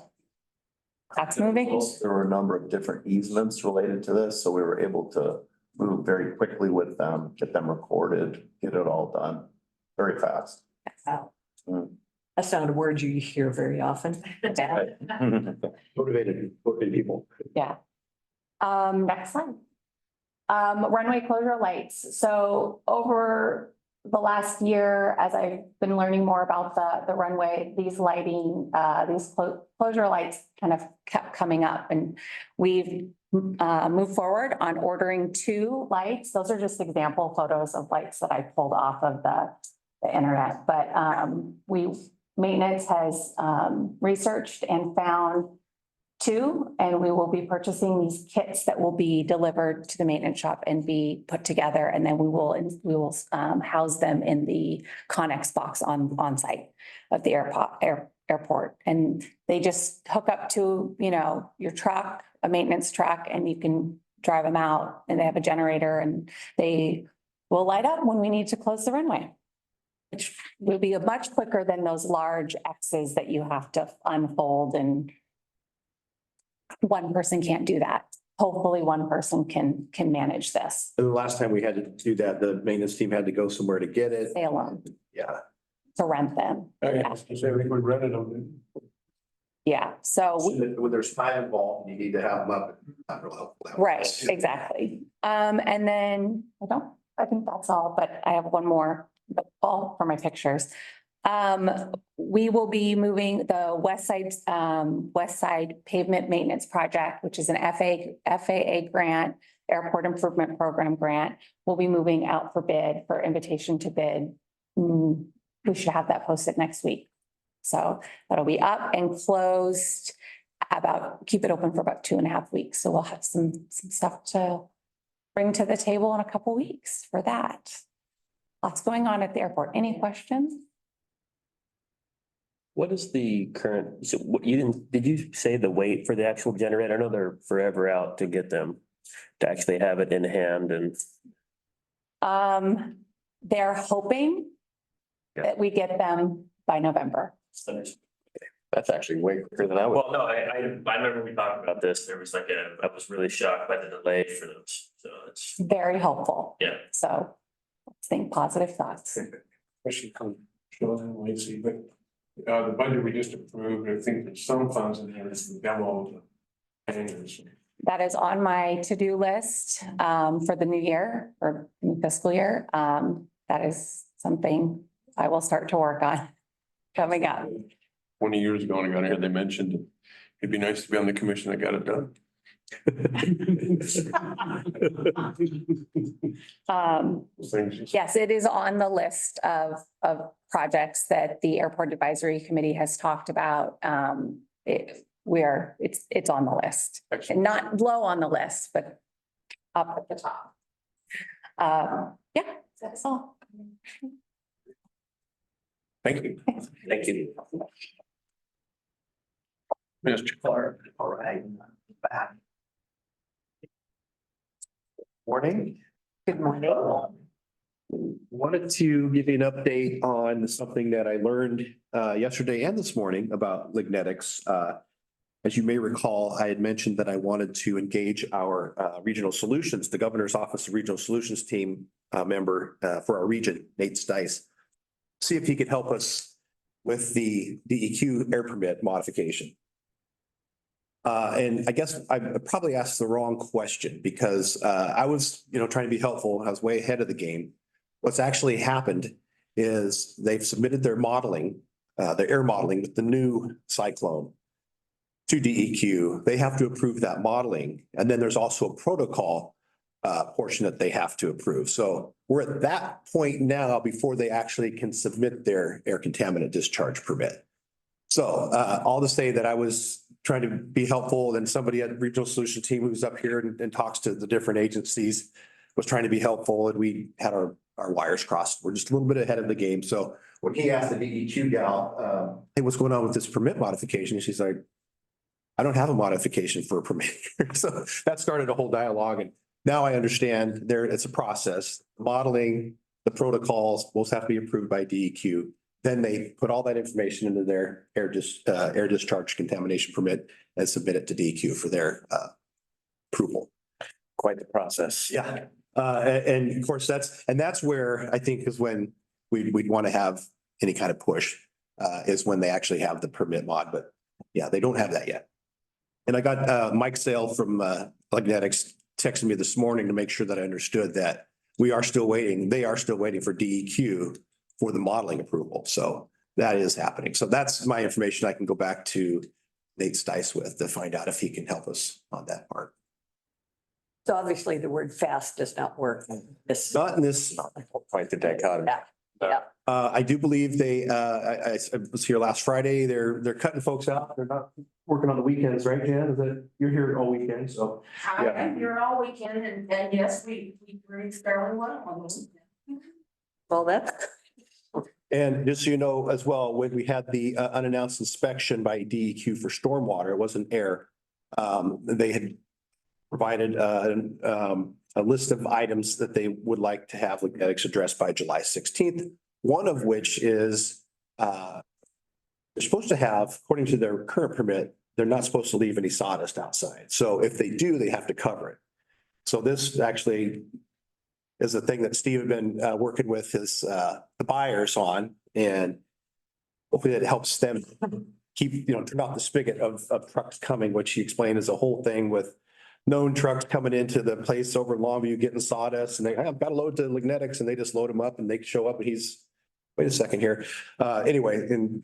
that's moving.
There were a number of different easements related to this, so we were able to move very quickly with them, get them recorded, get it all done very fast.
That's not a word you hear very often.
Motivated people.
Yeah. Next slide. Runway closure lights. So over the last year, as I've been learning more about the runway, these lighting, these closure lights kind of kept coming up, and we've moved forward on ordering 2 lights. Those are just example photos of lights that I pulled off of the internet, but maintenance has researched and found 2, and we will be purchasing these kits that will be delivered to the maintenance shop and be put together. And then we will house them in the Connex box on site of the airport. And they just hook up to, your truck, a maintenance truck, and you can drive them out, and they have a generator, and they will light up when we need to close the runway, which will be much quicker than those large X's that you have to unfold, and one person can't do that. Hopefully one person can manage this.
And the last time we had to do that, the maintenance team had to go somewhere to get it.
Stay alone,
Yeah.
to rent them.
I think we rented them.
Yeah, so,
When there's 5 involved, you need to have them up. Not real helpful.
right, exactly. And then I think that's all, but I have one more, but all for my pictures. We will be moving the West Side Pavement Maintenance Project, which is an FAA grant, Airport Improvement Program grant. We'll be moving out for bid, for invitation to bid. We should have that posted next week. So that'll be up and closed keep it open for about 2.5 weeks. So we'll have some stuff to bring to the table in a couple weeks for that. Lots going on at the airport. Any questions?
What is the current, so did you say the wait for the actual generator? I know they're forever out to get them, to actually have it in hand and.
They're hoping that we get them by November.
That's actually way quicker than I would.
Well, no, I remember we talked about this. There was I was really shocked by the delay for those. So it's.
Very helpful.
Yeah.
So let's think positive thoughts.
Especially come Sean and Lacey, but the budget we just approved, I think there's some funds in there for demo.
That is on my to-do list for the new year or fiscal year. That is something I will start to work on coming up.
20 years ago, when I got here, they mentioned it'd be nice to be on the commission that got it done.
Yes, it is on the list of projects that the Airport Advisory Committee has talked about. It's on the list. And not low on the list, but up at the top. Yeah, that's all.
Thank you.
Thank you.
Mr. Clark.
All right. Back. Morning.
Good morning.
Wanted to give you an update on something that I learned yesterday and this morning about Lignetics. As you may recall, I had mentioned that I wanted to engage our regional solutions, the Governor's Office of Regional Solutions team member for our region, Nate Stice. See if he could help us with the DEQ air permit modification. And I guess I probably asked the wrong question because I was, trying to be helpful. I was way ahead of the game. What's actually happened is they've submitted their modeling, their air modeling with the new cyclone to DEQ. They have to approve that modeling. And then there's also a protocol portion that they have to approve. So we're at that point now before they actually can submit their air contaminant discharge permit. So all to say that I was trying to be helpful, and somebody at the Regional Solution team who's up here and talks to the different agencies was trying to be helpful, and we had our wires crossed. We're just a little bit ahead of the game. So when he asked the DEQ gal, hey, what's going on with this permit modification? She's like, I don't have a modification for a permit. So that started a whole dialogue, and now I understand it's a process. Modeling, the protocols, both have to be approved by DEQ. Then they put all that information into their air discharge contamination permit and submit it to DEQ for their approval.
Quite the process.
Yeah. And of course, that's where I think is when we'd want to have any kind of push. is when they actually have the permit mod, but yeah, they don't have that yet. And I got Mike Sale from Lignetics texting me this morning to make sure that I understood that we are still waiting. They are still waiting for DEQ for the modeling approval. So that is happening. So that's my information. I can go back to Nate Stice with to find out if he can help us on that part.
So obviously the word fast does not work. This.
Not in this.
Quite the dichotomy.
Yeah.
I do believe they, I was here last Friday. They're cutting folks out. They're not working on the weekends, right, Jan? Is that, you're here all weekend, so. Yeah.
You're all weekend and yes, we raised fairly well on this.
Well, that's.
And just so you know as well, when we had the unannounced inspection by DEQ for stormwater, it wasn't air. They had provided a list of items that they would like to have Lignetics addressed by July 16th. One of which is they're supposed to have, according to their current permit, they're not supposed to leave any sawdust outside. So if they do, they have to cover it. So this actually is a thing that Steve had been working with his the buyers on, and hopefully it helps them keep, turn off the spigot of trucks coming, which he explained is a whole thing with known trucks coming into the place over in Longview getting sawdust, and I've got to load to Lignetics, and they just load them up and they show up and he's, wait a second here. Anyway, and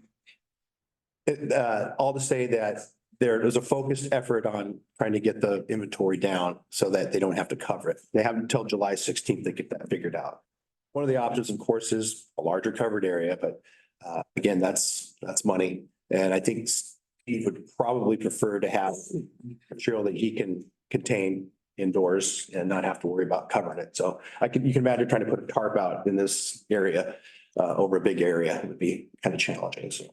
all to say that there's a focused effort on trying to get the inventory down so that they don't have to cover it. They have until July 16th to get that figured out. One of the options, of course, is a larger covered area, but again, that's money. And I think Steve would probably prefer to have material that he can contain indoors and not have to worry about covering it. So you can imagine trying to put a tarp out in this area over a big area. It would be kind of challenging. So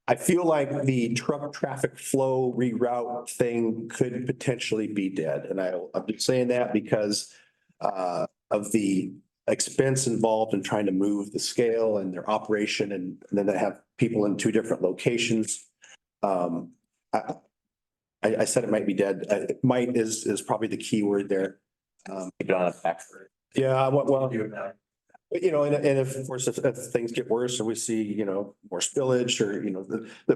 I feel like the truck traffic flow reroute thing could potentially be dead. And I'm just saying that because of the expense involved in trying to move the scale and their operation, and then they have people in two different locations. I said it might be dead. Might is probably the key word there.
Keep it on a back.
Yeah, well, and if, of course, if things get worse or we see, more spillage or,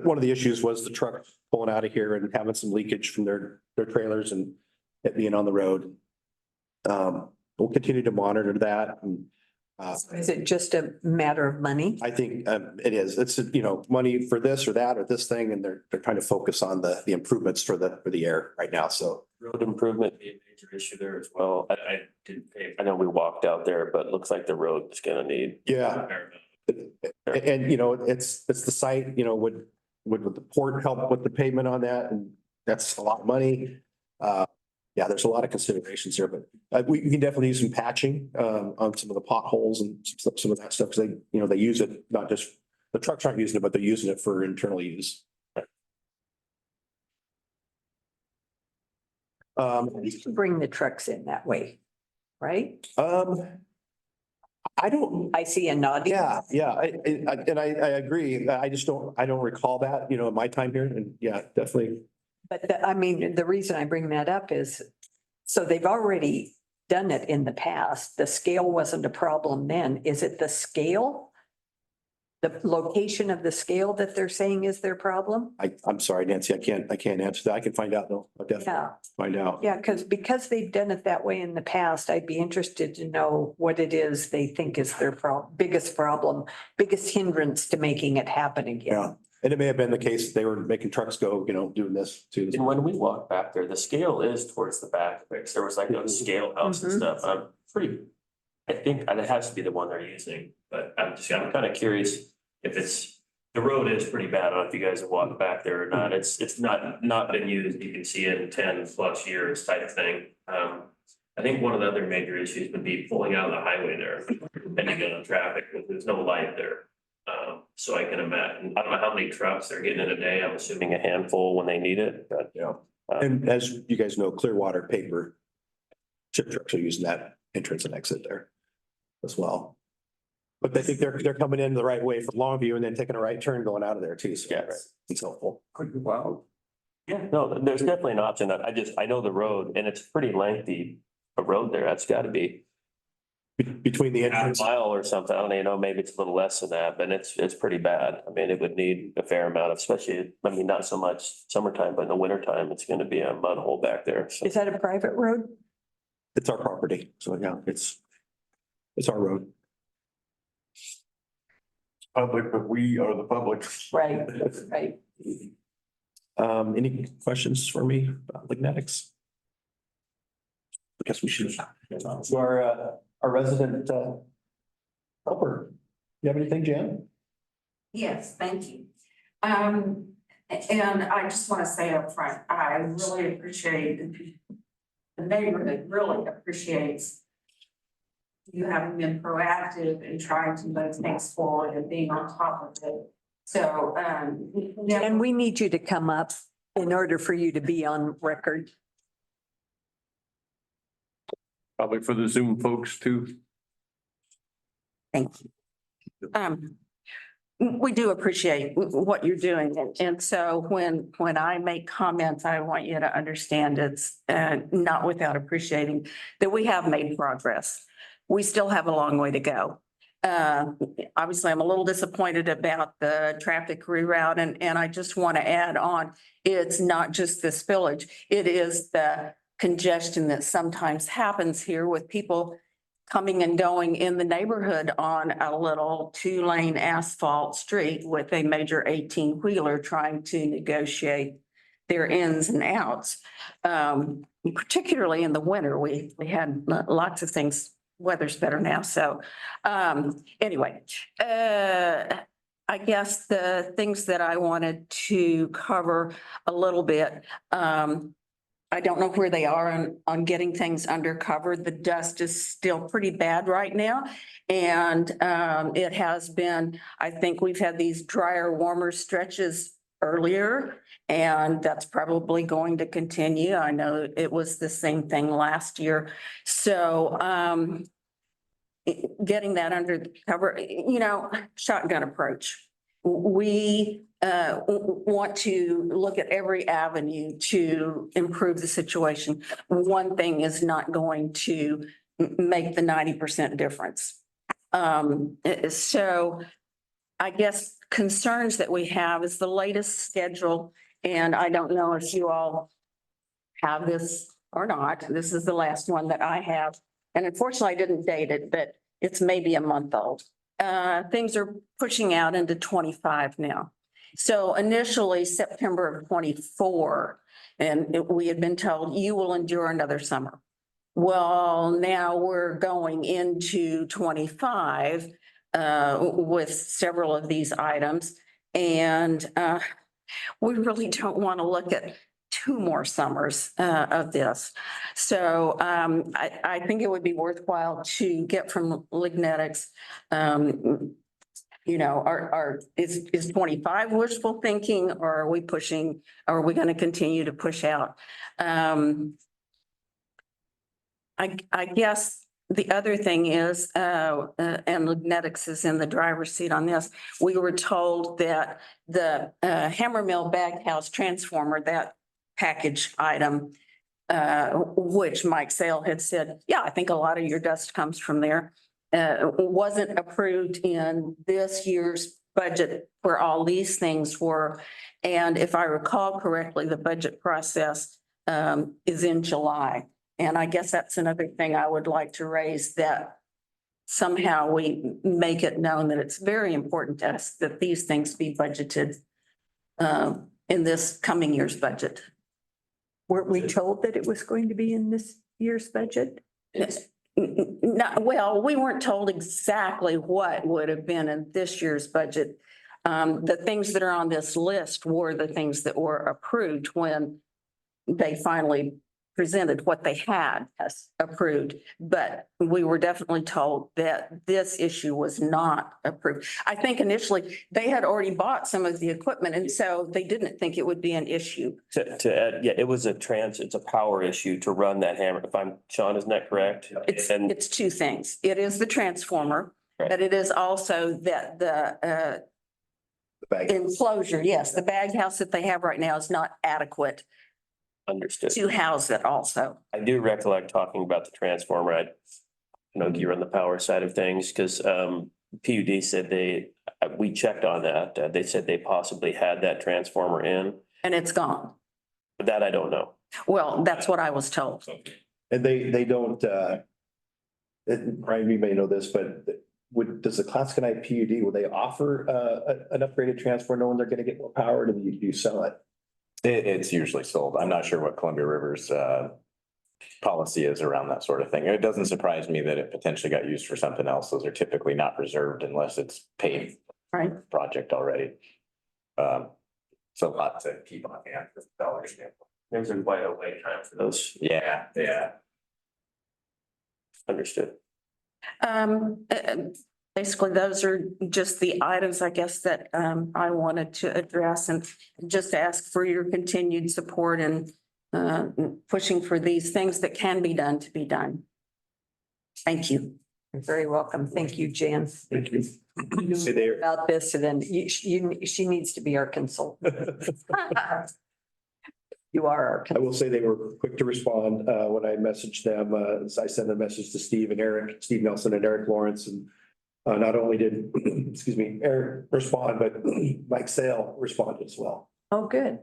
one of the issues was the truck pulling out of here and having some leakage from their trailers and it being on the road. We'll continue to monitor that. And,
Is it just a matter of money?
I think it is. It's, money for this or that or this thing, and they're trying to focus on the improvements for the air right now. So
Road improvement be a major issue there as well. I didn't pay, I know we walked out there, but it looks like the road is gonna need.
yeah. And it's the site, would the port help with the payment on that? And that's a lot of money. Yeah, there's a lot of considerations here, but we can definitely use some patching on some of the potholes and some of that stuff, because they use it, not just the trucks aren't using it, but they're using it for internal use.
You can bring the trucks in that way, right?
I don't.
I see a nod.
Yeah, and I agree. I don't recall that, in my time here, and yeah, definitely.
But the reason I bring that up is, so they've already done it in the past. The scale wasn't a problem then. Is it the scale? The location of the scale that they're saying is their problem?
I'm sorry, Nancy, I can't answer that. I can find out though. I'll definitely find out.
Yeah, because they've done it that way in the past, I'd be interested to know what it is they think is their biggest problem, biggest hindrance to making it happen again.
Yeah, and it may have been the case that they were making trucks go, doing this too.
And when we walk back there, the scale is towards the back. There was like a scale house and stuff. I think it has to be the one they're using, but I'm kind of curious if the road is pretty bad. I don't know if you guys have walked back there or not. It's not been used. You can see it in 10+ years type of thing. I think one of the other major issues would be pulling out of the highway there and you get on traffic, because there's no light there. So I can imagine, I don't know how many trucks they're getting in a day. I'm assuming a handful when they need it, but
yeah. And as you guys know, Clearwater paper chip trucks are using that entrance and exit there as well. But they think they're coming in the right way from Longview and then taking a right turn going out of there too. So
yeah,
it's helpful.
Wow.
Yeah, no, there's definitely an option. I know the road, and it's pretty lengthy, a road there. That's got to be.
between the
half
entrance.
a mile or something. I don't even know, maybe it's a little less than that, but it's pretty bad. I mean, it would need a fair amount of, especially, I mean, not so much summertime, but in the wintertime, it's gonna be a mud hole back there. So
Is that a private road?
It's our property. So yeah, it's our road.
Public, but we are the public.
Right, right.
Any questions for me about Lignetics? I guess we should. To our resident, helper. You have anything, Jan?
Yes, thank you. And I just want to say up front, I really appreciate the neighborhood really appreciates you having been proactive in trying to move things forward and being on top of it. So,
And we need you to come up in order for you to be on record.
Probably for the Zoom folks too.
Thank you. We do appreciate what you're doing. And so when I make comments, I want you to understand it's not without appreciating that we have made progress. We still have a long way to go. Obviously, I'm a little disappointed about the traffic reroute and I just want to add on, it's not just the spillage. It is the congestion that sometimes happens here with people coming and going in the neighborhood on a little 2-lane asphalt street with a major 18-wheeler trying to negotiate their ins and outs. Particularly in the winter, we had lots of things. Weather's better now. So anyway, I guess the things that I wanted to cover a little bit, I don't know where they are on getting things under cover. The dust is still pretty bad right now. And it has been, I think we've had these drier, warmer stretches earlier, and that's probably going to continue. I know it was the same thing last year. So getting that under cover, shotgun approach. We want to look at every avenue to improve the situation. One thing is not going to make the 90% difference. So I guess concerns that we have is the latest schedule. And I don't know if you all have this or not. This is the last one that I have. And unfortunately, I didn't date it, but it's maybe a month old. Things are pushing out into 25 now. So initially September of 24, and we had been told you will endure another summer. Well, now we're going into 25 with several of these items. And we really don't want to look at 2 more summers of this. So I think it would be worthwhile to get from Lignetics, is 25 wishful thinking, or are we pushing, or are we going to continue to push out? I guess the other thing is, and Lignetics is in the driver's seat on this, we were told that the Hammermill Baghouse transformer, that package item, which Mike Sale had said, yeah, I think a lot of your dust comes from there, wasn't approved in this year's budget where all these things were. And if I recall correctly, the budget process is in July. And I guess that's another thing I would like to raise, that somehow we make it known that it's very important to us that these things be budgeted in this coming year's budget.
Weren't we told that it was going to be in this year's budget?
Well, we weren't told exactly what would have been in this year's budget. The things that are on this list were the things that were approved when they finally presented what they had approved, but we were definitely told that this issue was not approved. I think initially they had already bought some of the equipment, and so they didn't think it would be an issue.
To add, yeah, it was it's a power issue to run that hammer. Sean, isn't that correct?
It's 2 things. It is the transformer,
right,
but it is also that the enclosure, yes, the bag house that they have right now is not adequate.
Understood.
To house it also.
I do recollect talking about the transformer. you run the power side of things, because PUD said we checked on that. They said they possibly had that transformer in,
And it's gone.
but that I don't know.
Well, that's what I was told.
And they don't, Brian, you may know this, but does the Class Night PUD, will they offer an upgraded transformer knowing they're gonna get more power? Do you sell it?
It's usually sold. I'm not sure what Columbia River's policy is around that sort of thing. It doesn't surprise me that it potentially got used for something else. Those are typically not reserved unless it's paid.
Right.
Project already. It's a lot to keep on hand for dollar standpoint.
There's a quite a wait time for those.
Yeah.
Understood.
Basically, those are just the items, I guess, that I wanted to address and just ask for your continued support and pushing for these things that can be done to be done. Thank you.
You're very welcome. Thank you, Jan.
Thank you. Say there.
About this, and then she needs to be our consultant. You are our.
I will say they were quick to respond when I messaged them. I sent a message to Steve and Eric, Steve Nelson and Eric Lawrence. And not only did, excuse me, Eric respond, but Mike Sale responded as well.
Oh, good.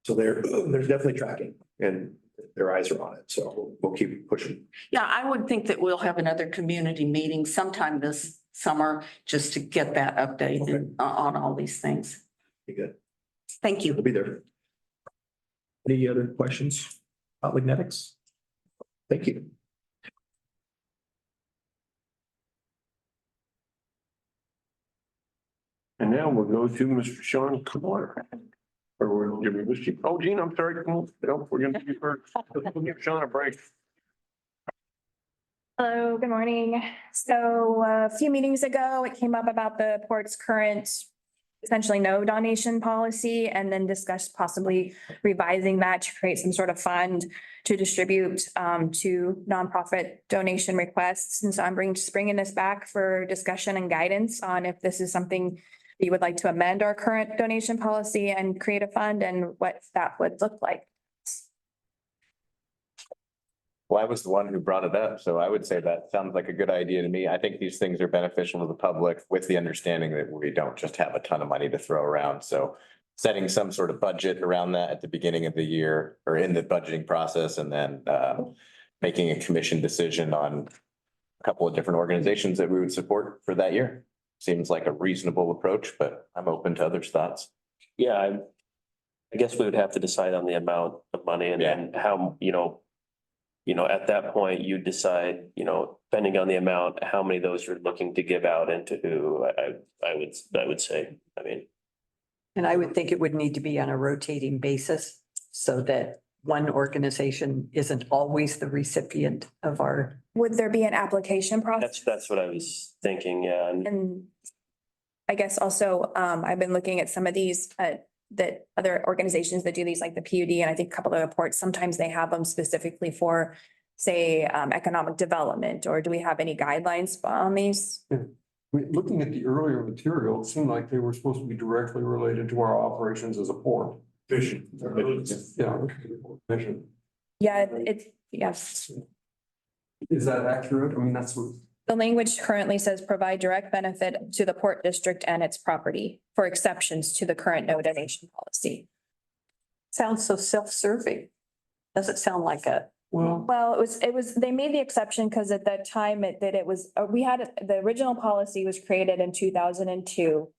So there's definitely tracking and their eyes are on it. So we'll keep pushing.
Yeah, I would think that we'll have another community meeting sometime this summer just to get that updated on all these things.
Be good.
Thank you.
We'll be there. Any other questions about Lignetics? Thank you.
And now we'll go to Mr. Sean Clark. Or we're giving Mr. Oh, Gene, I'm sorry. Come on. No, we're gonna give first. We'll give Sean a break.
Hello, good morning. So a few meetings ago, it came up about the port's current essentially no donation policy, and then discussed possibly revising that to create some sort of fund to distribute to nonprofit donation requests. And so I'm bringing this back for discussion and guidance on if this is something you would like to amend our current donation policy and create a fund and what that would look like.
Well, I was the one who brought it up, so I would say that sounds like a good idea to me. I think these things are beneficial to the public with the understanding that we don't just have a ton of money to throw around. So setting some sort of budget around that at the beginning of the year or in the budgeting process, and then making a commission decision on a couple of different organizations that we would support for that year. Seems like a reasonable approach, but I'm open to others' thoughts.
Yeah, I guess we would have to decide on the amount of money and then how, at that point you decide, depending on the amount, how many of those you're looking to give out and to who. I would say,
And I would think it would need to be on a rotating basis so that one organization isn't always the recipient of our.
Would there be an application process?
that's what I was thinking, yeah.
And I guess also, I've been looking at some of these, that other organizations that do these, like the PUD, and I think a couple of reports, sometimes they have them specifically for, say, economic development, or do we have any guidelines on these?
Looking at the earlier material, it seemed like they were supposed to be directly related to our operations as a port.
Vision.
Yeah. Vision.
Yeah, it's, yes.
Is that accurate? I mean, that's what.
The language currently says provide direct benefit to the port district and its property for exceptions to the current no donation policy.
Sounds so self-serving. Doesn't sound like a.
Well, it was, they made the exception because at that time the original policy was created in 2002.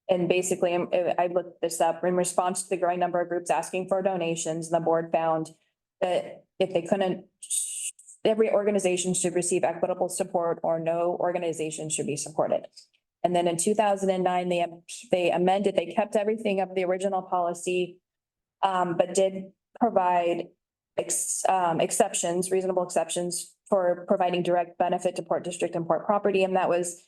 And basically, I looked this up in response to the growing number of groups asking for donations. The board found that if they couldn't, every organization should receive equitable support or no organization should be supported. And then in 2009, they amended, they kept everything of the original policy, but did provide exceptions, reasonable exceptions for providing direct benefit to port district and port property. And that was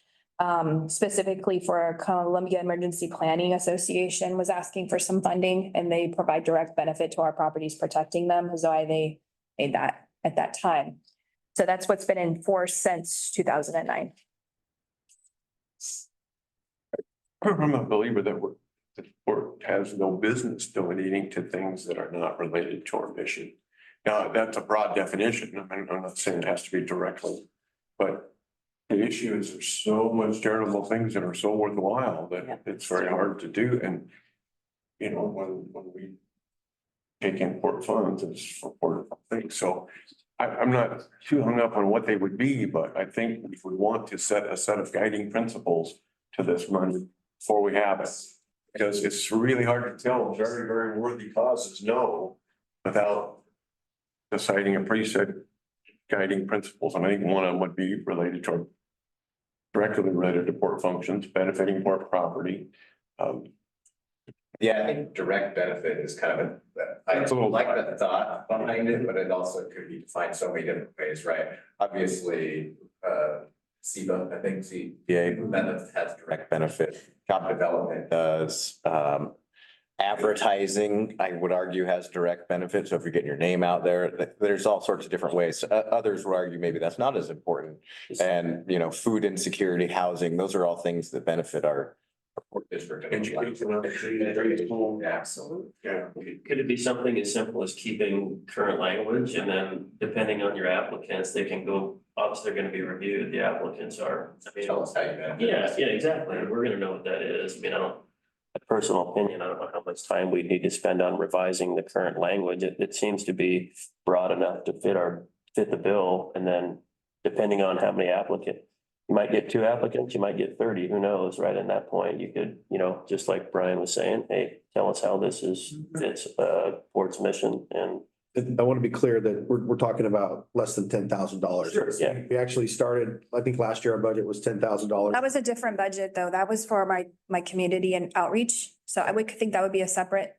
specifically for Columbia Emergency Planning Association was asking for some funding, and they provide direct benefit to our properties, protecting them, is why they made that at that time. So that's what's been in force since 2009.
I'm a believer that the port has no business donating to things that are not related to our mission.
Now, that's a broad definition. I'm not saying it has to be directly, but the issue is there's so much charitable things that are so worthwhile that it's very hard to do. And, you know, when we take in port funds, it's for port things. So I'm not too hung up on what they would be, but I think we would want to set a set of guiding principles to this money before we have it. Because it's really hard to tell very, very worthy causes no without deciding a preset guiding principles. And I think one of them would be related to directly related to port functions, benefiting port property.
Yeah, I think direct benefit is kind of I like the thought behind it, but it also could be defined so many different ways, right? Obviously, CBA, I think CBA benefit has direct benefit. Job development does. Advertising, I would argue, has direct benefits. So if you're getting your name out there, there's all sorts of different ways. Others will argue maybe that's not as important. And, you know, food insecurity, housing, those are all things that benefit our port district.
Absolutely. Yeah. Could it be something as simple as keeping current language and then depending on your applicants, they can go, obviously they're gonna be reviewed, the applicants are.
Tell us how you benefit.
Yeah, exactly. We're gonna know what that is. I mean, a personal opinion, I don't know how much time we need to spend on revising the current language. It seems to be broad enough to fit the bill. And then depending on how many applicants, you might get 2 applicants, you might get 30, who knows, right? In that point, you could, you know, just like Brian was saying, hey, tell us how this fits port's mission. And
I want to be clear that we're talking about less than $10,000.
Sure, yeah.
We actually started, I think last year our budget was $10,000.
That was a different budget, though. That was for my community and outreach. So I would think that would be a separate,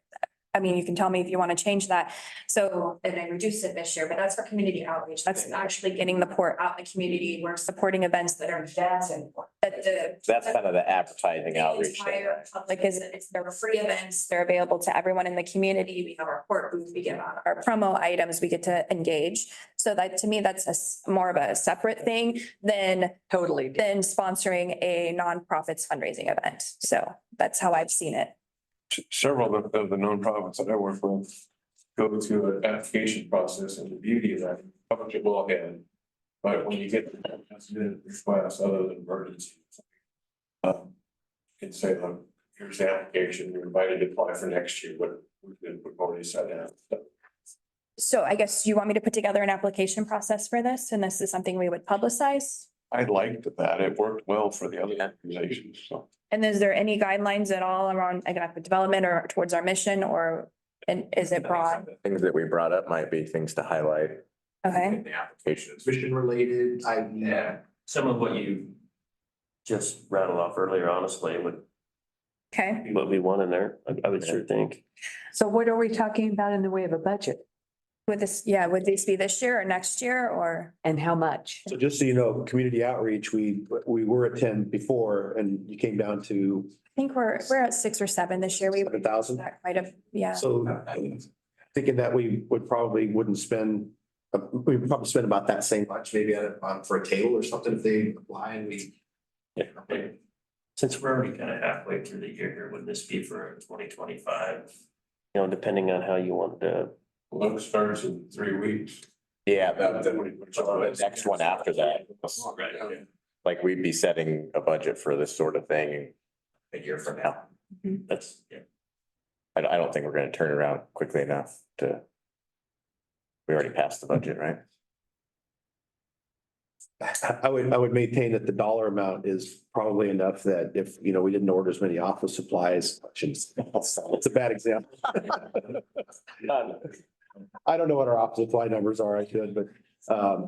I mean, you can tell me if you want to change that. So, and I reduced it this year, but that's for community outreach. That's actually getting the port out in the community. We're supporting events that are that's
kind of the advertising outreach.
Entire public they're free events. They're available to everyone in the community. We have our port booth, we get our promo items, we get to engage. So that, to me, that's more of a separate thing than sponsoring a nonprofits fundraising event. So that's how I've seen it.
Several of the nonprofits that I work with go to an application process, and the beauty of that, publish it well ahead. But when you get to that request other than emergency, you can say, look, here's the application, you're invited to apply for next year, but we've already set out.
So I guess you want me to put together an application process for this, and this is something we would publicize?
I liked that. It worked well for the other organizations, so.
And is there any guidelines at all around economic development or towards our mission, or, and is it broad?
Things that we brought up might be things to highlight.
Okay.
In the applications.
Mission related,
some of what you just rattled off earlier, honestly, would
Okay.
be what we want in there. I would sure think.
So what are we talking about in the way of a budget
Would this be this year or next year, or?
and how much?
So just so you know, community outreach, we were at 10 before and you came down to
I think we're at 6 or 7 this year. We
7,000.
that might have, yeah.
So thinking that we wouldn't spend, we'd probably spend about that same much, maybe for a table or something if they apply and we.
Yeah. Since we're already kind of halfway through the year here, wouldn't this be for 2025? You know, depending on how you want to.
Look starts in 3 weeks.
Yeah, the next one after that.
Right.
Like we'd be setting a budget for this sort of thing a year from now.
That's, yeah.
I don't think we're gonna turn around quickly enough to. We already passed the budget, right?
I would maintain that the dollar amount is probably enough that if, you know, we didn't order as many office supplies, it's a bad example. I don't know what our office supply numbers are, I should, but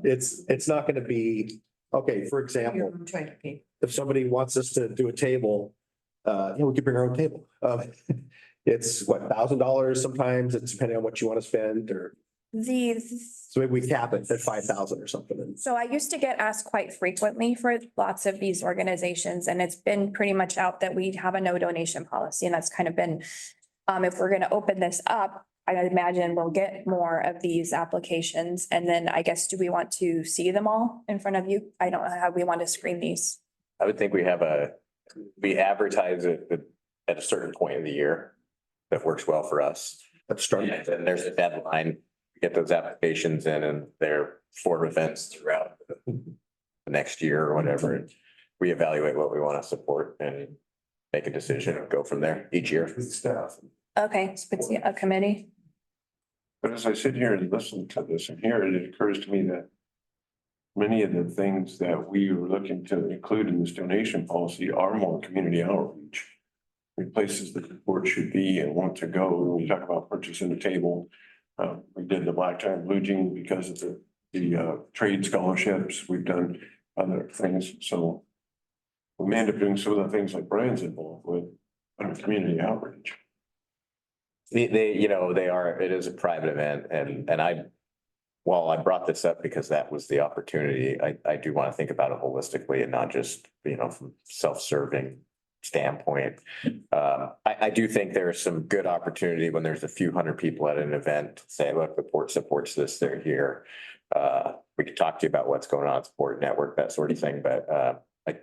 it's not gonna be, okay, for example, if somebody wants us to do a table, we could bring our own table. It's what, $1,000 sometimes, it's depending on what you want to spend or. So maybe we cap it at 5,000 or something.
So I used to get asked quite frequently for lots of these organizations, and it's been pretty much out that we have a no donation policy, and that's kind of been, if we're gonna open this up, I imagine we'll get more of these applications, and then I guess, do we want to see them all in front of you? I don't know how we want to screen these.
I would think we advertise it at a certain point in the year that works well for us.
Let's start.
And then there's a deadline. get those applications in and they're for events throughout the next year or whatever. And we evaluate what we want to support and make a decision and go from there each year.
With staff.
Okay, so it's a committee.
But as I sit here and listen to this and hear it, it occurs to me that many of the things that we were looking to include in this donation policy are more community outreach. Places that the board should be and want to go. When we talk about purchasing the table, we did the Black Tie Blue Jean because of the trade scholarships. We've done other things. So we may end up doing some of the things like Brian's involved with under community outreach.
It is a private event while I brought this up because that was the opportunity, I do want to think about it holistically and not just, from self-serving standpoint. I do think there's some good opportunity when there's a few hundred people at an event to say, look, the port supports this, they're here. We could talk to you about what's going on at Support Network, that sort of thing, but I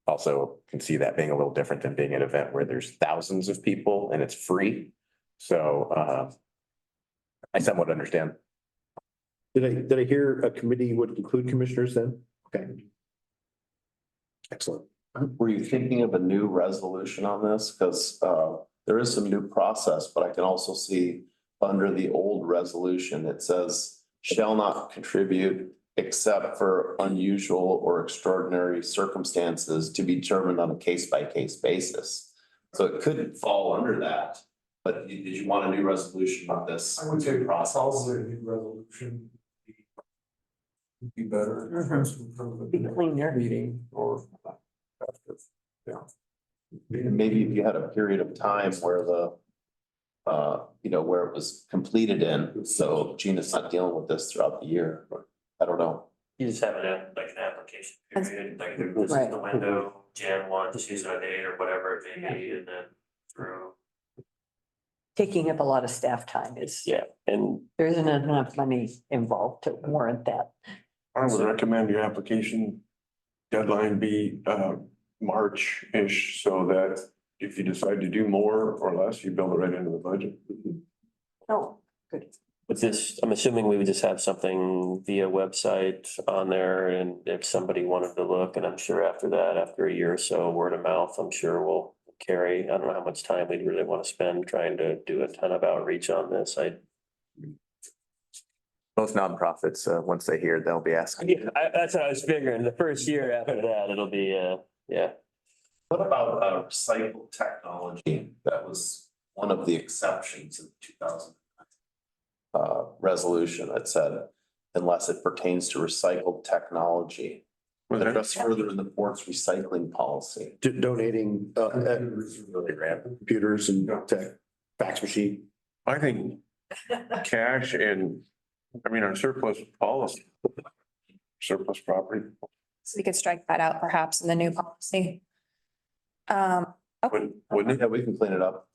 also can see that being a little different than being an event where there's thousands of people and it's free. So I somewhat understand.
Did I hear a committee would include commissioners then? Okay. Excellent.
Were you thinking of a new resolution on this? Because there is some new process, but I can also see under the old resolution, it says shall not contribute except for unusual or extraordinary circumstances to be determined on a case-by-case basis. So it could fall under that, but did you want a new resolution on this?
I would say
process?
probably a new resolution would be better. in terms of
Be cleaner.
Meeting or. Yeah.
And maybe if you had a period of time where where it was completed in, so Gina's not dealing with this throughout the year, but I don't know.
You just have an application period, like this is the window, Jan 1 to 2008 or whatever it may be, and then through.
Taking up a lot of staff time is,
And
there isn't enough money involved to warrant that.
I would recommend your application deadline be March-ish, so that if you decide to do more or less, you build it right into the budget.
Oh, good.
with this, I'm assuming we would just have something via website on there, and if somebody wanted to look, and I'm sure after that, after a year or so, word of mouth, I'm sure will carry. I don't know how much time we'd really want to spend trying to do a ton of outreach on this.
Most nonprofits, once they hear, they'll be asking.
Yeah, that's what I was figuring. The first year after that, it'll be, yeah.
What about recycled technology? That was one of the exceptions in 2000 resolution that said, unless it pertains to recycled technology. Address further in the port's recycling policy.
Donating computers and tech, fax machine.
I think cash and, our surplus policy, surplus property.
So we could strike that out perhaps in the new policy.
Wouldn't it?
Yeah, we can clean it up.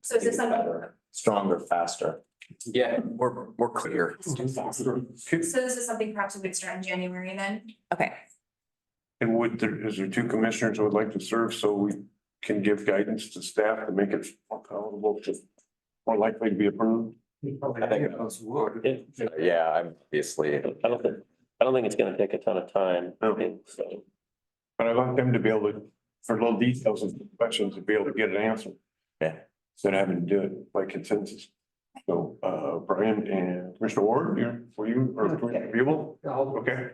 So is this something?
Better, stronger, faster.
Yeah, we're clear.
So this is something perhaps we could start in January then? Okay.
And is there two commissioners who would like to serve so we can give guidance to staff to make it more palatable, more likely to be approved?
I think I'm obviously.
I don't think it's gonna take a ton of time.
Okay.
So.
But I'd like them to be able to, for little details and questions, to be able to get an answer.
Yeah.
Instead of having to do it by consensus. So, Brian and Commissioner Ward, were you agreeable? Okay.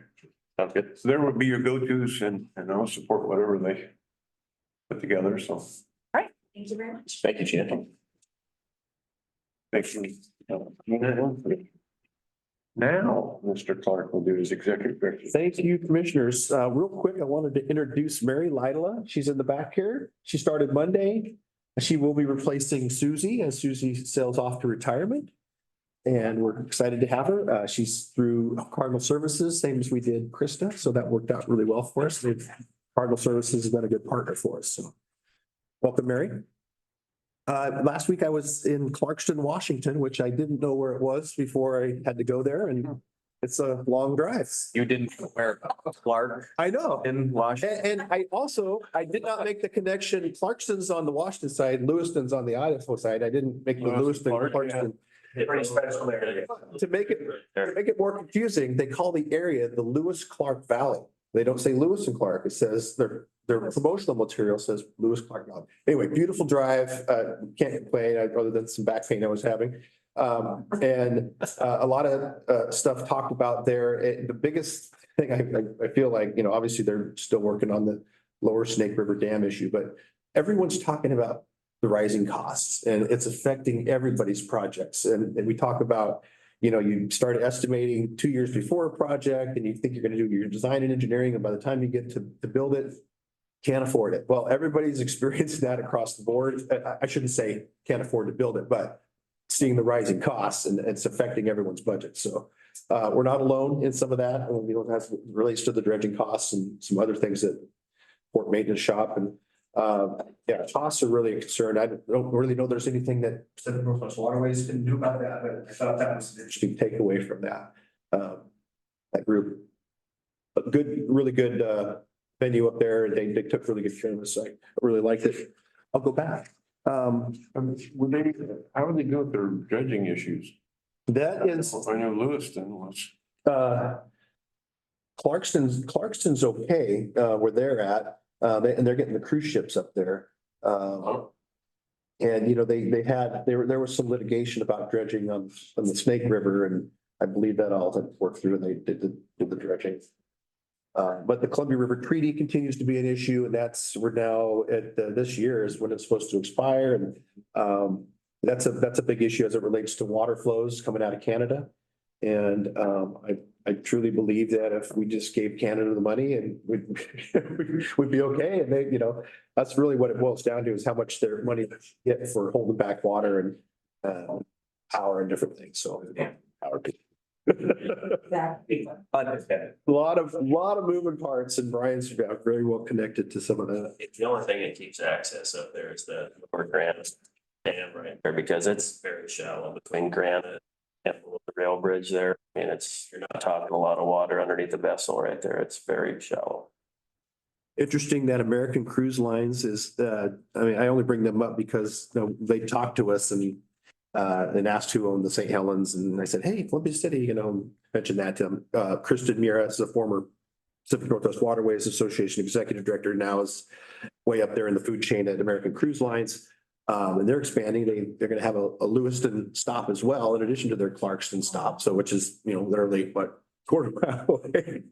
Sounds good.
So there would be your go-tos and I'll support whatever they put together, so.
All right, thank you very much.
Thank you, Gina.
Thank you. Now, Mr. Clark will do his executive director.
Thank you, commissioners. Real quick, I wanted to introduce Mary Lidla. She's in the back here. She started Monday. She will be replacing Susie as Susie sails off to retirement. And we're excited to have her. She's through Cardinal Services, same as we did Krista. So that worked out really well for us. Cardinal Services has been a good partner for us. So welcome, Mary. Last week I was in Clarkston, Washington, which I didn't know where it was before I had to go there, and it's a long drive.
You didn't wear Clark
I know.
in Washington.
And I did not make the connection. Clarkston's on the Washington side, Lewiston's on the Idaho side. I didn't make the Lewiston,
Clark,
Clarkston.
Pretty special area.
To make it more confusing, they call the area the Lewis Clark Valley. They don't say Lewis and Clark. It says their promotional material says Lewis Clark Valley. Anyway, beautiful drive. Can't complain other than some back pain I was having. And a lot of stuff talked about there. The biggest thing I feel like, you know, obviously they're still working on the lower Snake River Dam issue, but everyone's talking about the rising costs and it's affecting everybody's projects. And we talk about, you know, you start estimating 2 years before a project and you think you're going to do your design and engineering. And by the time you get to build it, can't afford it. Well, everybody's experienced that across the board. I shouldn't say can't afford to build it, but seeing the rising costs and it's affecting everyone's budget. So we're not alone in some of that. You know, as it relates to the dredging costs and some other things that port maintenance shop and yeah, costs are really a concern. I don't really know there's anything that Pacific Northwest Waterways can do about that, but I thought that was an interesting takeaway from that. That group, a good, really good venue up there. They took really good care of us. I really liked it. I'll go back.
How are they doing with their dredging issues?
That is,
I know Lewiston was.
Clarkston's okay, where they're at. And they're getting the cruise ships up there. And, you know, there was some litigation about dredging on the Snake River, and I believe that all had worked through and they did the dredging. But the Columbia River Treaty continues to be an issue, and we're now at this year is when it's supposed to expire, and that's a big issue as it relates to water flows coming out of Canada. And I truly believe that if we just gave Canada the money and we'd be okay. And they, you know, that's really what it boils down to is how much their money get for holding back water and power and different things. So power.
Exactly.
A lot of moving parts, and Brian's very well connected to some of that.
The only thing that keeps access up there is the North Granite Dam right there, because it's very shallow between Granite and the rail bridge there. I mean, you're not talking a lot of water underneath the vessel right there. It's very shallow.
Interesting that American Cruise Lines is, I mean, I only bring them up because they talked to us and asked who owned the St. Helens. And I said, hey, Columbia City, you know, mentioned that to them. Kristen Mira is a former Pacific Northwest Waterways Association executive director, now is way up there in the food chain at American Cruise Lines. And they're expanding. They're going to have a Lewiston stop as well, in addition to their Clarkston stop. So, which is, you know, literally quarter mile away.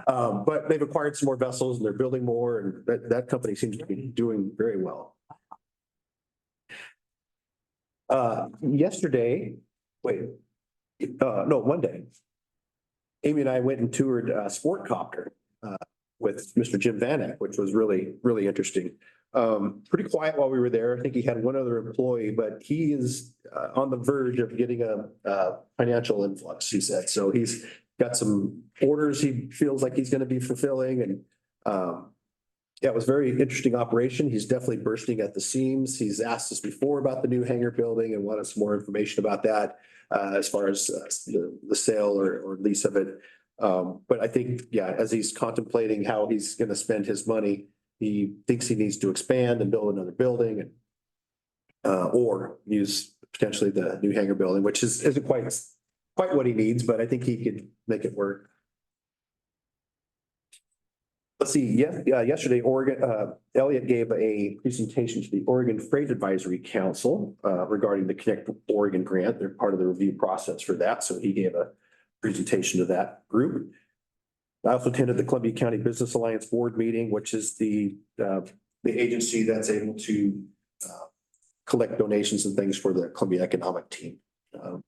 But they've acquired some more vessels and they're building more, and that company seems to be doing very well. Monday, Amy and I went and toured Sport Copter with Mr. Jim Vanek, which was really, really interesting. Pretty quiet while we were there. I think he had one other employee, but he is on the verge of getting a financial influx, he said. So he's got some orders he feels like he's going to be fulfilling. And yeah, it was a very interesting operation. He's definitely bursting at the seams. He's asked us before about the new hangar building and wanted some more information about that as far as the sale or lease of it. But I think, yeah, as he's contemplating how he's going to spend his money, he thinks he needs to expand and build another building and or use potentially the new hangar building, which isn't quite what he needs, but I think he could make it work. Let's see, yesterday, Elliott gave a presentation to the Oregon Freight Advisory Council regarding the Connect Oregon grant. They're part of the review process for that, so he gave a presentation to that group. I also attended the Columbia County Business Alliance Board meeting, which is the agency that's able to collect donations and things for the Columbia Economic Team. It's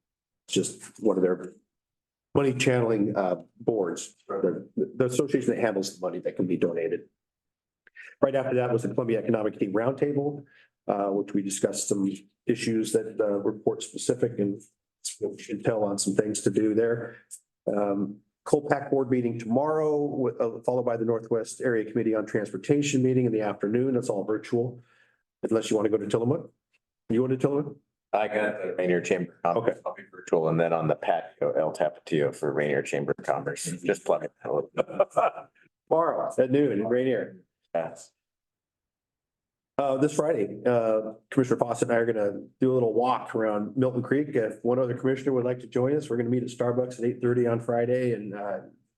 just one of their money channeling boards, the association that handles the money that can be donated. Right after that was the Columbia Economic Team Roundtable, which we discussed some issues that were port specific and we should tell on some things to do there. Colpack board meeting tomorrow, followed by the Northwest Area Committee on Transportation meeting in the afternoon. It's all virtual, unless you want to go to Tillamook. You want to Tillamook?
I got the Rainier Chamber.
Okay.
I'll be virtual, and then on the patio, El Tapatio for Rainier Chamber of Commerce. Just plug it.
Tomorrow at noon in Rainier.
Yes.
This Friday, Commissioner Fawcett and I are gonna do a little walk around Milton Creek. If one other commissioner would like to join us, we're gonna meet at Starbucks at 8:30 on Friday and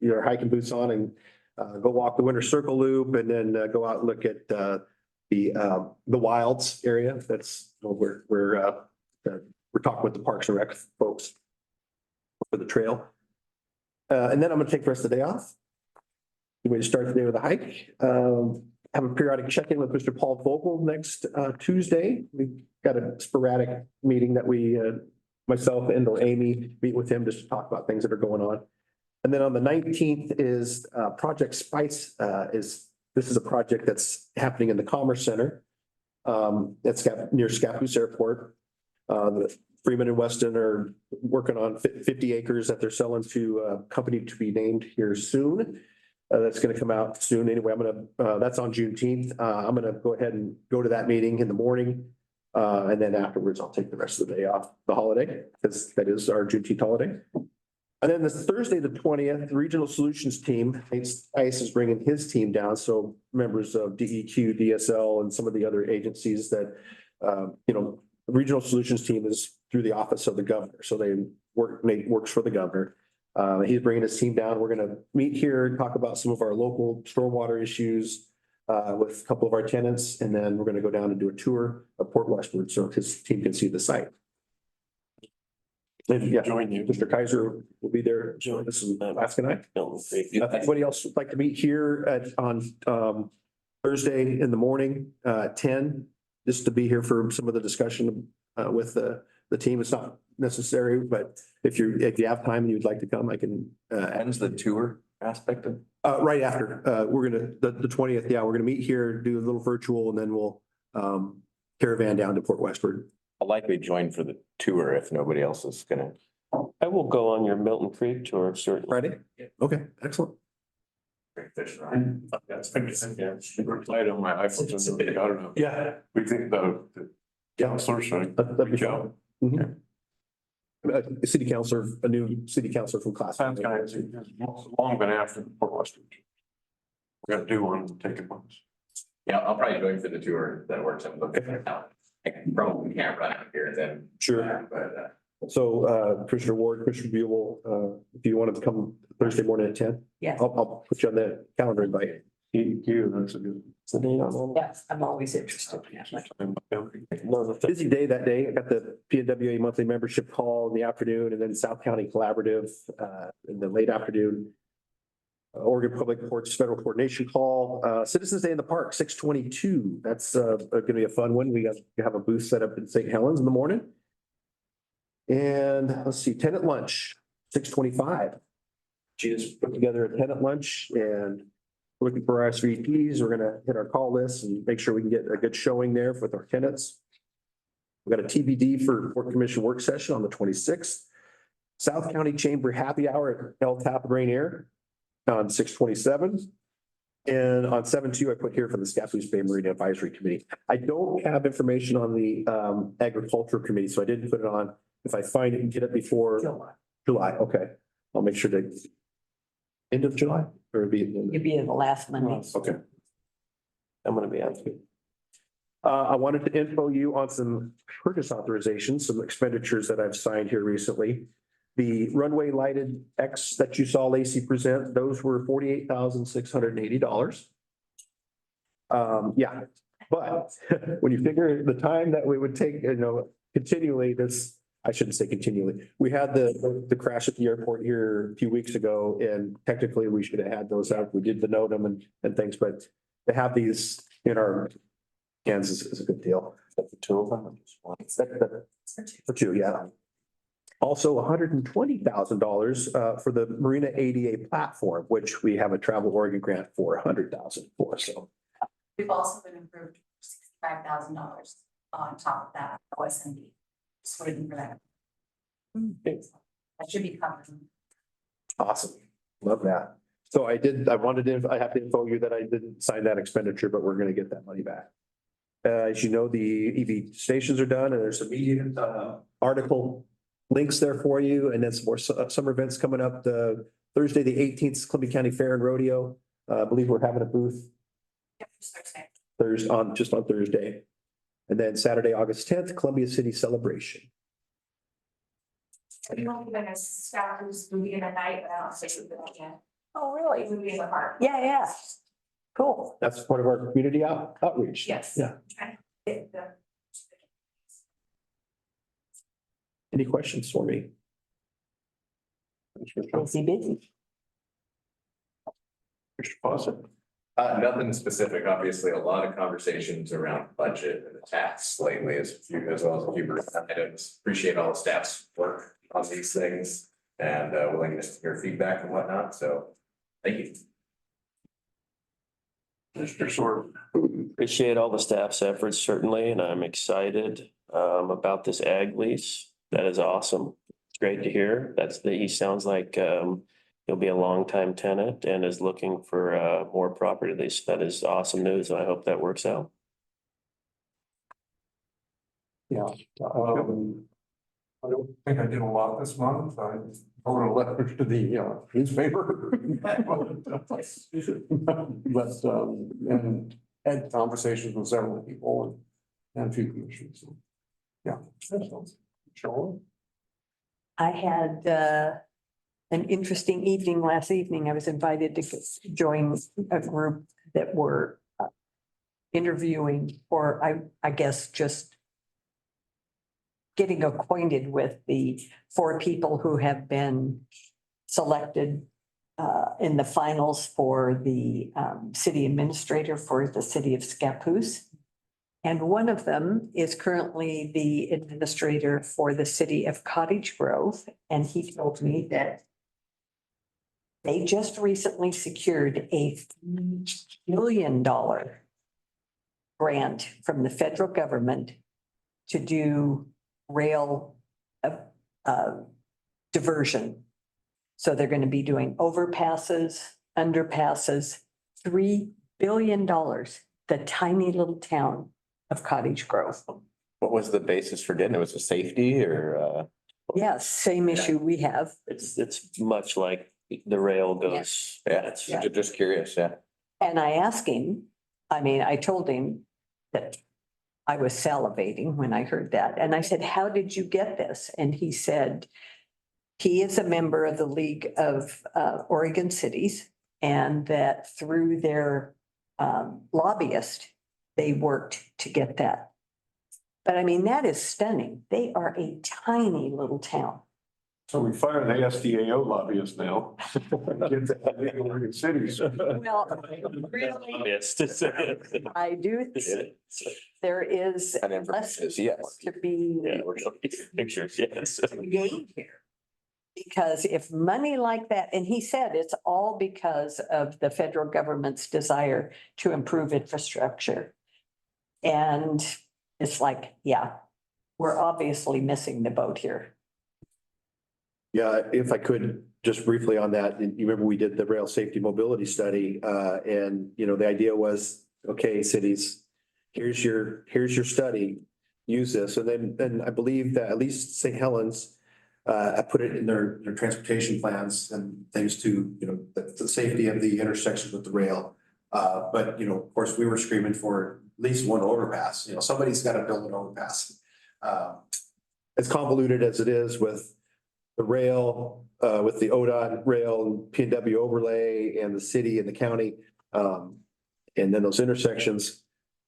get our hiking boots on and go walk the Winter Circle Loop and then go out and look at the Wilds area. That's we're talking with the Parks and Rec folks for the trail. And then I'm gonna take the rest of the day off. We're gonna start the day with a hike. Have a periodic check-in with Mr. Paul Vogel next Tuesday. We've got a sporadic meeting that we, myself and or Amy meet with him just to talk about things that are going on. And then on the 19th is Project Spice this is a project that's happening in the Commerce Center. That's near Scappoose Airport. The Freeman and Weston are working on 50 acres that they're selling to a company to be named here soon. That's gonna come out soon. Anyway, that's on Juneteenth. I'm gonna go ahead and go to that meeting in the morning. And then afterwards, I'll take the rest of the day off the holiday, because that is our Juneteenth holiday. And then this Thursday, the 20th, the Regional Solutions Team, ICE is bringing his team down. So members of DEQ, DSL, and some of the other agencies that, the Regional Solutions Team is through the office of the governor. So Nate works for the governor. He's bringing his team down. We're gonna meet here, talk about some of our local stormwater issues with a couple of our tenants, and then we're gonna go down and do a tour of Port Westward so his team can see the site. And yeah,
Join you.
Mr. Kaiser will be there. This is Alaska night. If anybody else would like to meet here on Thursday in the morning, 10, just to be here for some of the discussion with the team. It's not necessary, but if you have time and you'd like to come, I can.
When's the tour aspect of?
Right after, we're gonna, the 20th, we're gonna meet here, do a little virtual, and then we'll caravan down to Port Westward.
I'll likely join for the tour if nobody else is gonna.
I will go on your Milton Creek tour, certainly.
Friday? Okay, excellent.
Replied on my iPhone. I don't know.
Yeah.
We think the counselor should reach out.
Mhm. A city councilor, a new city councilor from class.
Sounds kind of, it's long been after Port Western. We're gonna do one, take it once.
Yeah, I'll probably join for the tour. That works. I'm looking at it now. I probably can't run out here then.
Sure.
But
So Commissioner Ward, Commissioner Buell, if you wanted to come Thursday morning at 10,
Yes,
I'll put you on the calendar invite.
That's a good.
yes, I'm always interested.
Busy day that day. I got the PNWA monthly membership call in the afternoon and then South County Collaborative in the late afternoon. Oregon Public Courts Federal Coordination Call, Citizens Day in the Park, 6/22. That's gonna be a fun one. We have a booth set up in St. Helens in the morning. And let's see, tenant lunch, 6/25. She just put together a tenant lunch and looking for our SVPs. We're gonna hit our call list and make sure we can get a good showing there with our tenants. We've got a TBD for Port Commission work session on the 26th. South County Chamber Happy Hour at El Tap Rainier on 6/27. And on 7/2, I put here for the Scappoose Bay Marina Advisory Committee. I don't have information on the Agriculture Committee, so I didn't put it on. If I find it and get it before July, okay. I'll make sure to end of July or be.
You'd be in the last Monday.
Okay.
I'm gonna be out.
I wanted to info you on some purchase authorizations, some expenditures that I've signed here recently. The runway lighted X that you saw Lacey present, those were $48,680. Yeah, but when you figure the time that we would take, continually, I shouldn't say continually. We had the crash at the airport here a few weeks ago, and technically we should have had those out. We did the NOTAM and things, but to have these in our hands is a good deal.
The two of them.
For two, yeah. Also, $120,000 for the Marina ADA platform, which we have a Travel Oregon grant for $100,000 for, so.
We've also been approved $65,000 on top of that, OSMD. Just waiting for that. That should be covered.
Awesome. Love that. So I have to info you that I didn't sign that expenditure, but we're gonna get that money back. As you know, the EV stations are done and there's some media article links there for you. And then some more summer events coming up. The Thursday, the 18th, Columbia County Fair and Rodeo. I believe we're having a booth. just on Thursday. And then Saturday, August 10th, Columbia City Celebration.
Even a staff who's moving in a night, but I don't say that yet.
Oh, really?
Moving in the park.
Yeah, yeah. Cool.
That's part of our community outreach.
Yes.
Yeah. Any questions for me?
Busy, busy.
Mr. Fawcett?
Nothing specific. Obviously, a lot of conversations around budget and the tax lately as well as a few items. Appreciate all the staff's work on these things and willingness to hear feedback and whatnot. So thank you.
Mr. Sorb?
Appreciate all the staff's efforts certainly, and I'm excited about this ag lease. That is awesome. It's great to hear. He sounds like he'll be a longtime tenant and is looking for more property lease. That is awesome news, and I hope that works out.
Yeah. I don't think I did a lot this month. I wrote a letter to the newspaper. But and had conversations with several people and a few commissioners. So, yeah. Sure.
I had an interesting evening last evening. I was invited to join a group that were interviewing, or I guess just getting acquainted with the 4 people who have been selected in the finals for the city administrator for the city of Scappoose. And one of them is currently the administrator for the city of Cottage Grove. And he told me that they just recently secured a $3 billion grant from the federal government to do rail diversion. So they're going to be doing overpasses, underpasses, $3 billion, the tiny little town of Cottage Grove.
What was the basis for getting it? Was it safety or?
Yes, same issue we have.
It's much like the rail goes.
Yeah,
Yeah.
just curious. Yeah.
And I asked him, I told him that I was salivating when I heard that. And I said, how did you get this? And he said, he is a member of the League of Oregon Cities, and that through their lobbyist, they worked to get that. But I mean, that is stunning. They are a tiny little town.
So we fire the SDAO lobbyists now. Get the big Oregon cities.
Well, really,
Yes.
I do. There is
And then
less
yes.
to be
Yeah, we're showing pictures, yes.
gained here. Because if money like that, and he said it's all because of the federal government's desire to improve infrastructure. And it's like, yeah, we're obviously missing the boat here.
Yeah, if I could, just briefly on that, you remember we did the rail safety mobility study, and the idea was, okay, cities, here's your study, use this. And then I believe that at least St. Helens, I put it in their transportation plans and things to, the safety of the intersections with the rail. But, of course, we were screaming for at least one overpass, somebody's got to build an overpass. As convoluted as it is with the rail, with the ODOT rail, P&W overlay and the city and the county. And then those intersections,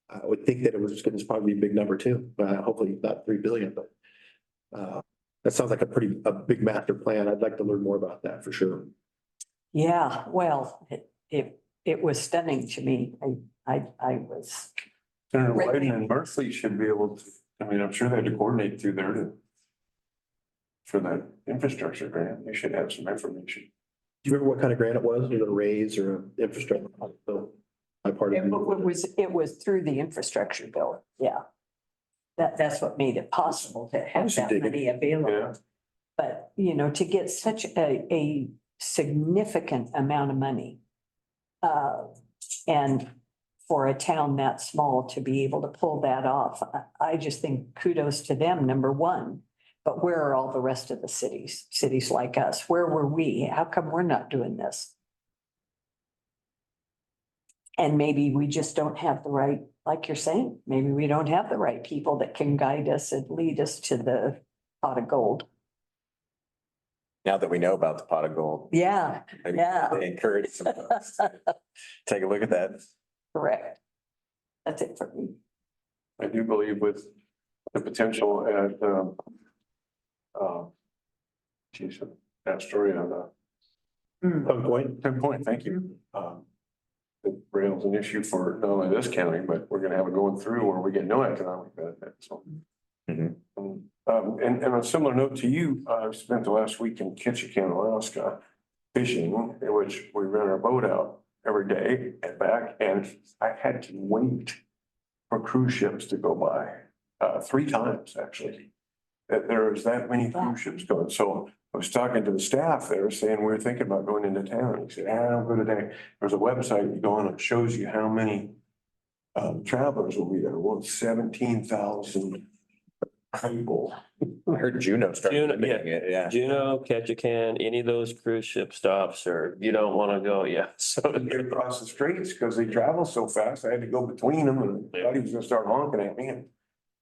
I would think that it was going to probably be a big number too. Hopefully not 3 billion, but that sounds like a big master plan. I'd like to learn more about that for sure.
Yeah, well, it was stunning to me. I was.
Senator Wyden and Merkley should be able to, I'm sure they had to coordinate through there for that infrastructure grant. They should have some information.
Do you remember what kind of grant it was? Was it a raise or an infrastructure bill?
It was through the infrastructure bill. Yeah. That's what made it possible to have that money available.
Yeah.
But, to get such a significant amount of money, and for a town that small to be able to pull that off, I just think kudos to them, number one. But where are all the rest of the cities like us? Where were we? How come we're not doing this? And maybe we just don't have the right, like you're saying, maybe we don't have the right people that can guide us and lead us to the pot of gold.
Now that we know about the pot of gold.
Yeah, yeah.
I encourage some folks to take a look at that.
Correct. That's it for me.
I do believe with the potential at, geez, that story on the 10 point, thank you. The rail's an issue for not only this county, but we're gonna have it going through where we get no economic benefit, so.
Mhm.
And on a similar note to you, I spent the last week in Ketchikan, Alaska, fishing, in which we ran our boat out every day and back, and I had to wait for cruise ships to go by, 3 times, actually. There was that many cruise ships going, so I was talking to the staff there saying, we're thinking about going into town. He said, I don't go today. There's a website you go on, it shows you how many travelers will be there. Well, 17,000 people.
I heard Juneau started
Juneau,
limiting it, yeah.
Juneau, Ketchikan, any of those cruise ship stops, or you don't want to go, yeah, so.
Get across the streets because they travel so fast. I had to go between them and I thought he was gonna start honking at me. And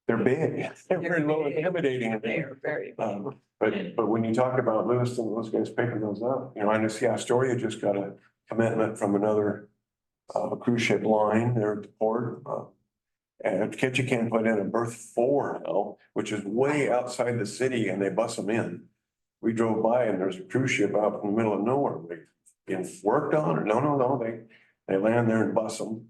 they're big. They're very low intimidating.
They're very.
But when you talk about Lewiston, those guys picking those up, you know, I just, yeah, Astoria just got a commitment from another cruise ship line there at the port. And Ketchikan put in a berth 4 now, which is way outside the city, and they bus them in. We drove by and there's a cruise ship out in the middle of nowhere. They getting worked on, or no, they land there and bus them.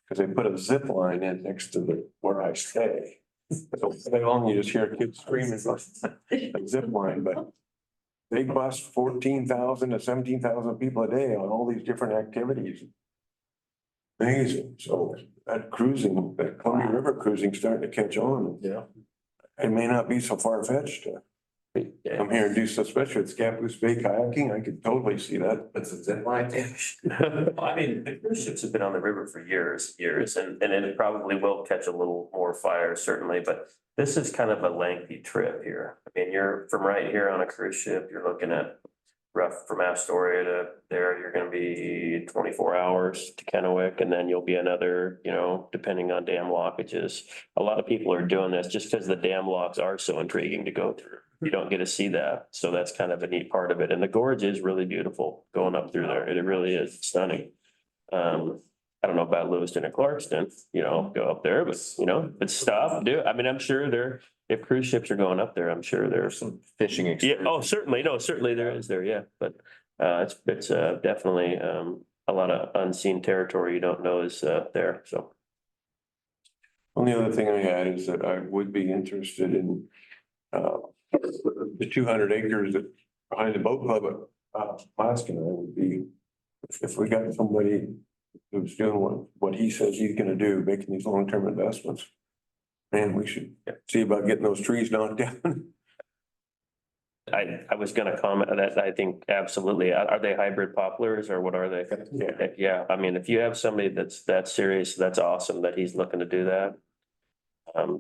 Cause they put a zip line in next to where I stay. So they only just hear kids screaming like a zip line, but they bus 14,000 to 17,000 people a day on all these different activities. Amazing. So that cruising, that Columbia River cruising starting to catch on.
Yeah.
It may not be so far fetched to come here and do so, especially with Scappoose Bay kayaking. I could totally see that.
It's a zip line.
I mean, the cruise ships have been on the river for years, and it probably will catch a little more fire, certainly, but this is kind of a lengthy trip here. I mean, you're from right here on a cruise ship, you're looking at rough from Astoria to there, you're gonna be 24 hours to Kennewick, and then you'll be another, you know, depending on dam blockages. A lot of people are doing this just because the dam locks are so intriguing to go through. You don't get to see that, so that's kind of a neat part of it, and the gorge is really beautiful going up through there, it really is stunning. I don't know about Lewiston and Clarkston, you know, go up there, but you know, but stop, do it. I mean, I'm sure there, if cruise ships are going up there, I'm sure there's some
Fishing
yeah,
experience.
oh, certainly, no, certainly there is there, yeah, but it's definitely a lot of unseen territory you don't know is there, so.
Only other thing I had is that I would be interested in the 200 acres that behind the boat club at Alaska. I would be, if we got somebody who's doing what he says he's gonna do, making these long-term investments. Man, we should see about getting those trees knocked down.
I was gonna comment on that, I think absolutely, are they hybrid poplars or what are they?
Yeah.
Yeah, I mean, if you have somebody that's that serious, that's awesome that he's looking to do that.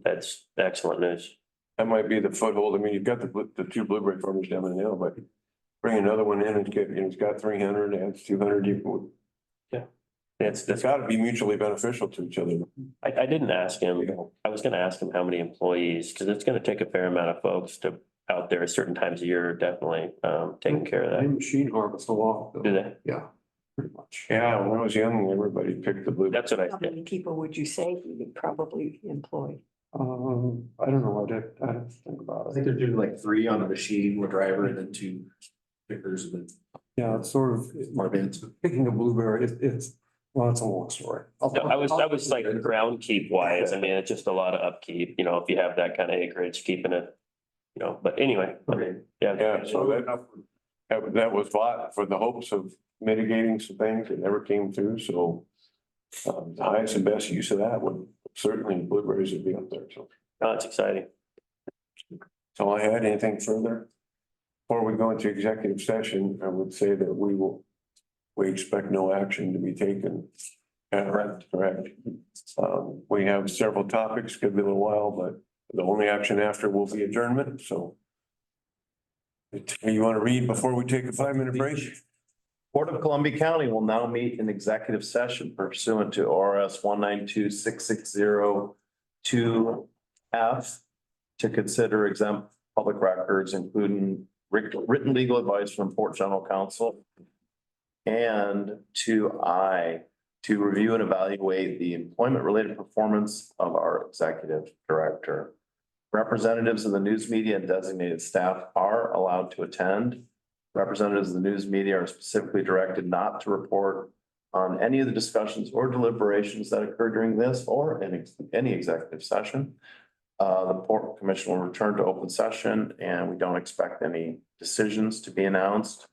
That's excellent news.
That might be the foothold. I mean, you've got the 2 blueberry farmers down in the hill, but bring another one in and get, it's got 300, adds 200. It's gotta be mutually beneficial to each other.
I didn't ask him, I was gonna ask him how many employees, because it's gonna take a fair amount of folks to out there at certain times of year, definitely taking care of that.
Machine harvest a lot.
Do they?
Yeah, pretty much.
Yeah, when I was young, everybody picked the blue.
That's what I
How
did.
many people would you say you would probably employ?
I don't know, I didn't think about
I
it.
think they're doing like 3 on the machine, 1 driver, and then 2 pickers, and then
Yeah, it's sort of,
more vans.
picking a blueberry, well, it's a long story.
No, I was like ground keep wise, I mean, it's just a lot of upkeep, you know, if you have that kind of acreage, keeping it. You know, but anyway, I mean, yeah.
Yeah, so that was bought for the hopes of mitigating some things that never came through, so. The highest and best use of that would certainly blueberries would be up there, so.
No, it's exciting.
So I had anything further? Before we go into executive session, I would say that we expect no action to be taken. Correct. We have several topics, could be a little while, but the only action after will be adjournment, so. You want to read before we take a 5-minute break?
Board of Columbia County will now meet in executive session pursuant to ORS 1926602F to consider exempt public records, including written legal advice from Port General Counsel. And 2I, to review and evaluate the employment-related performance of our executive director. Representatives of the news media and designated staff are allowed to attend. Representatives of the news media are specifically directed not to report on any of the discussions or deliberations that occur during this or any executive session. The Port Commission will return to open session and we don't expect any decisions to be announced.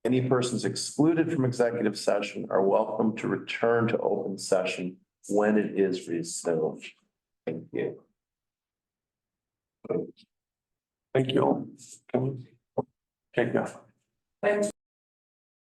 Any persons excluded from executive session are welcome to return to open session when it is resumed. Thank you.
Thank you all. Okay, yeah.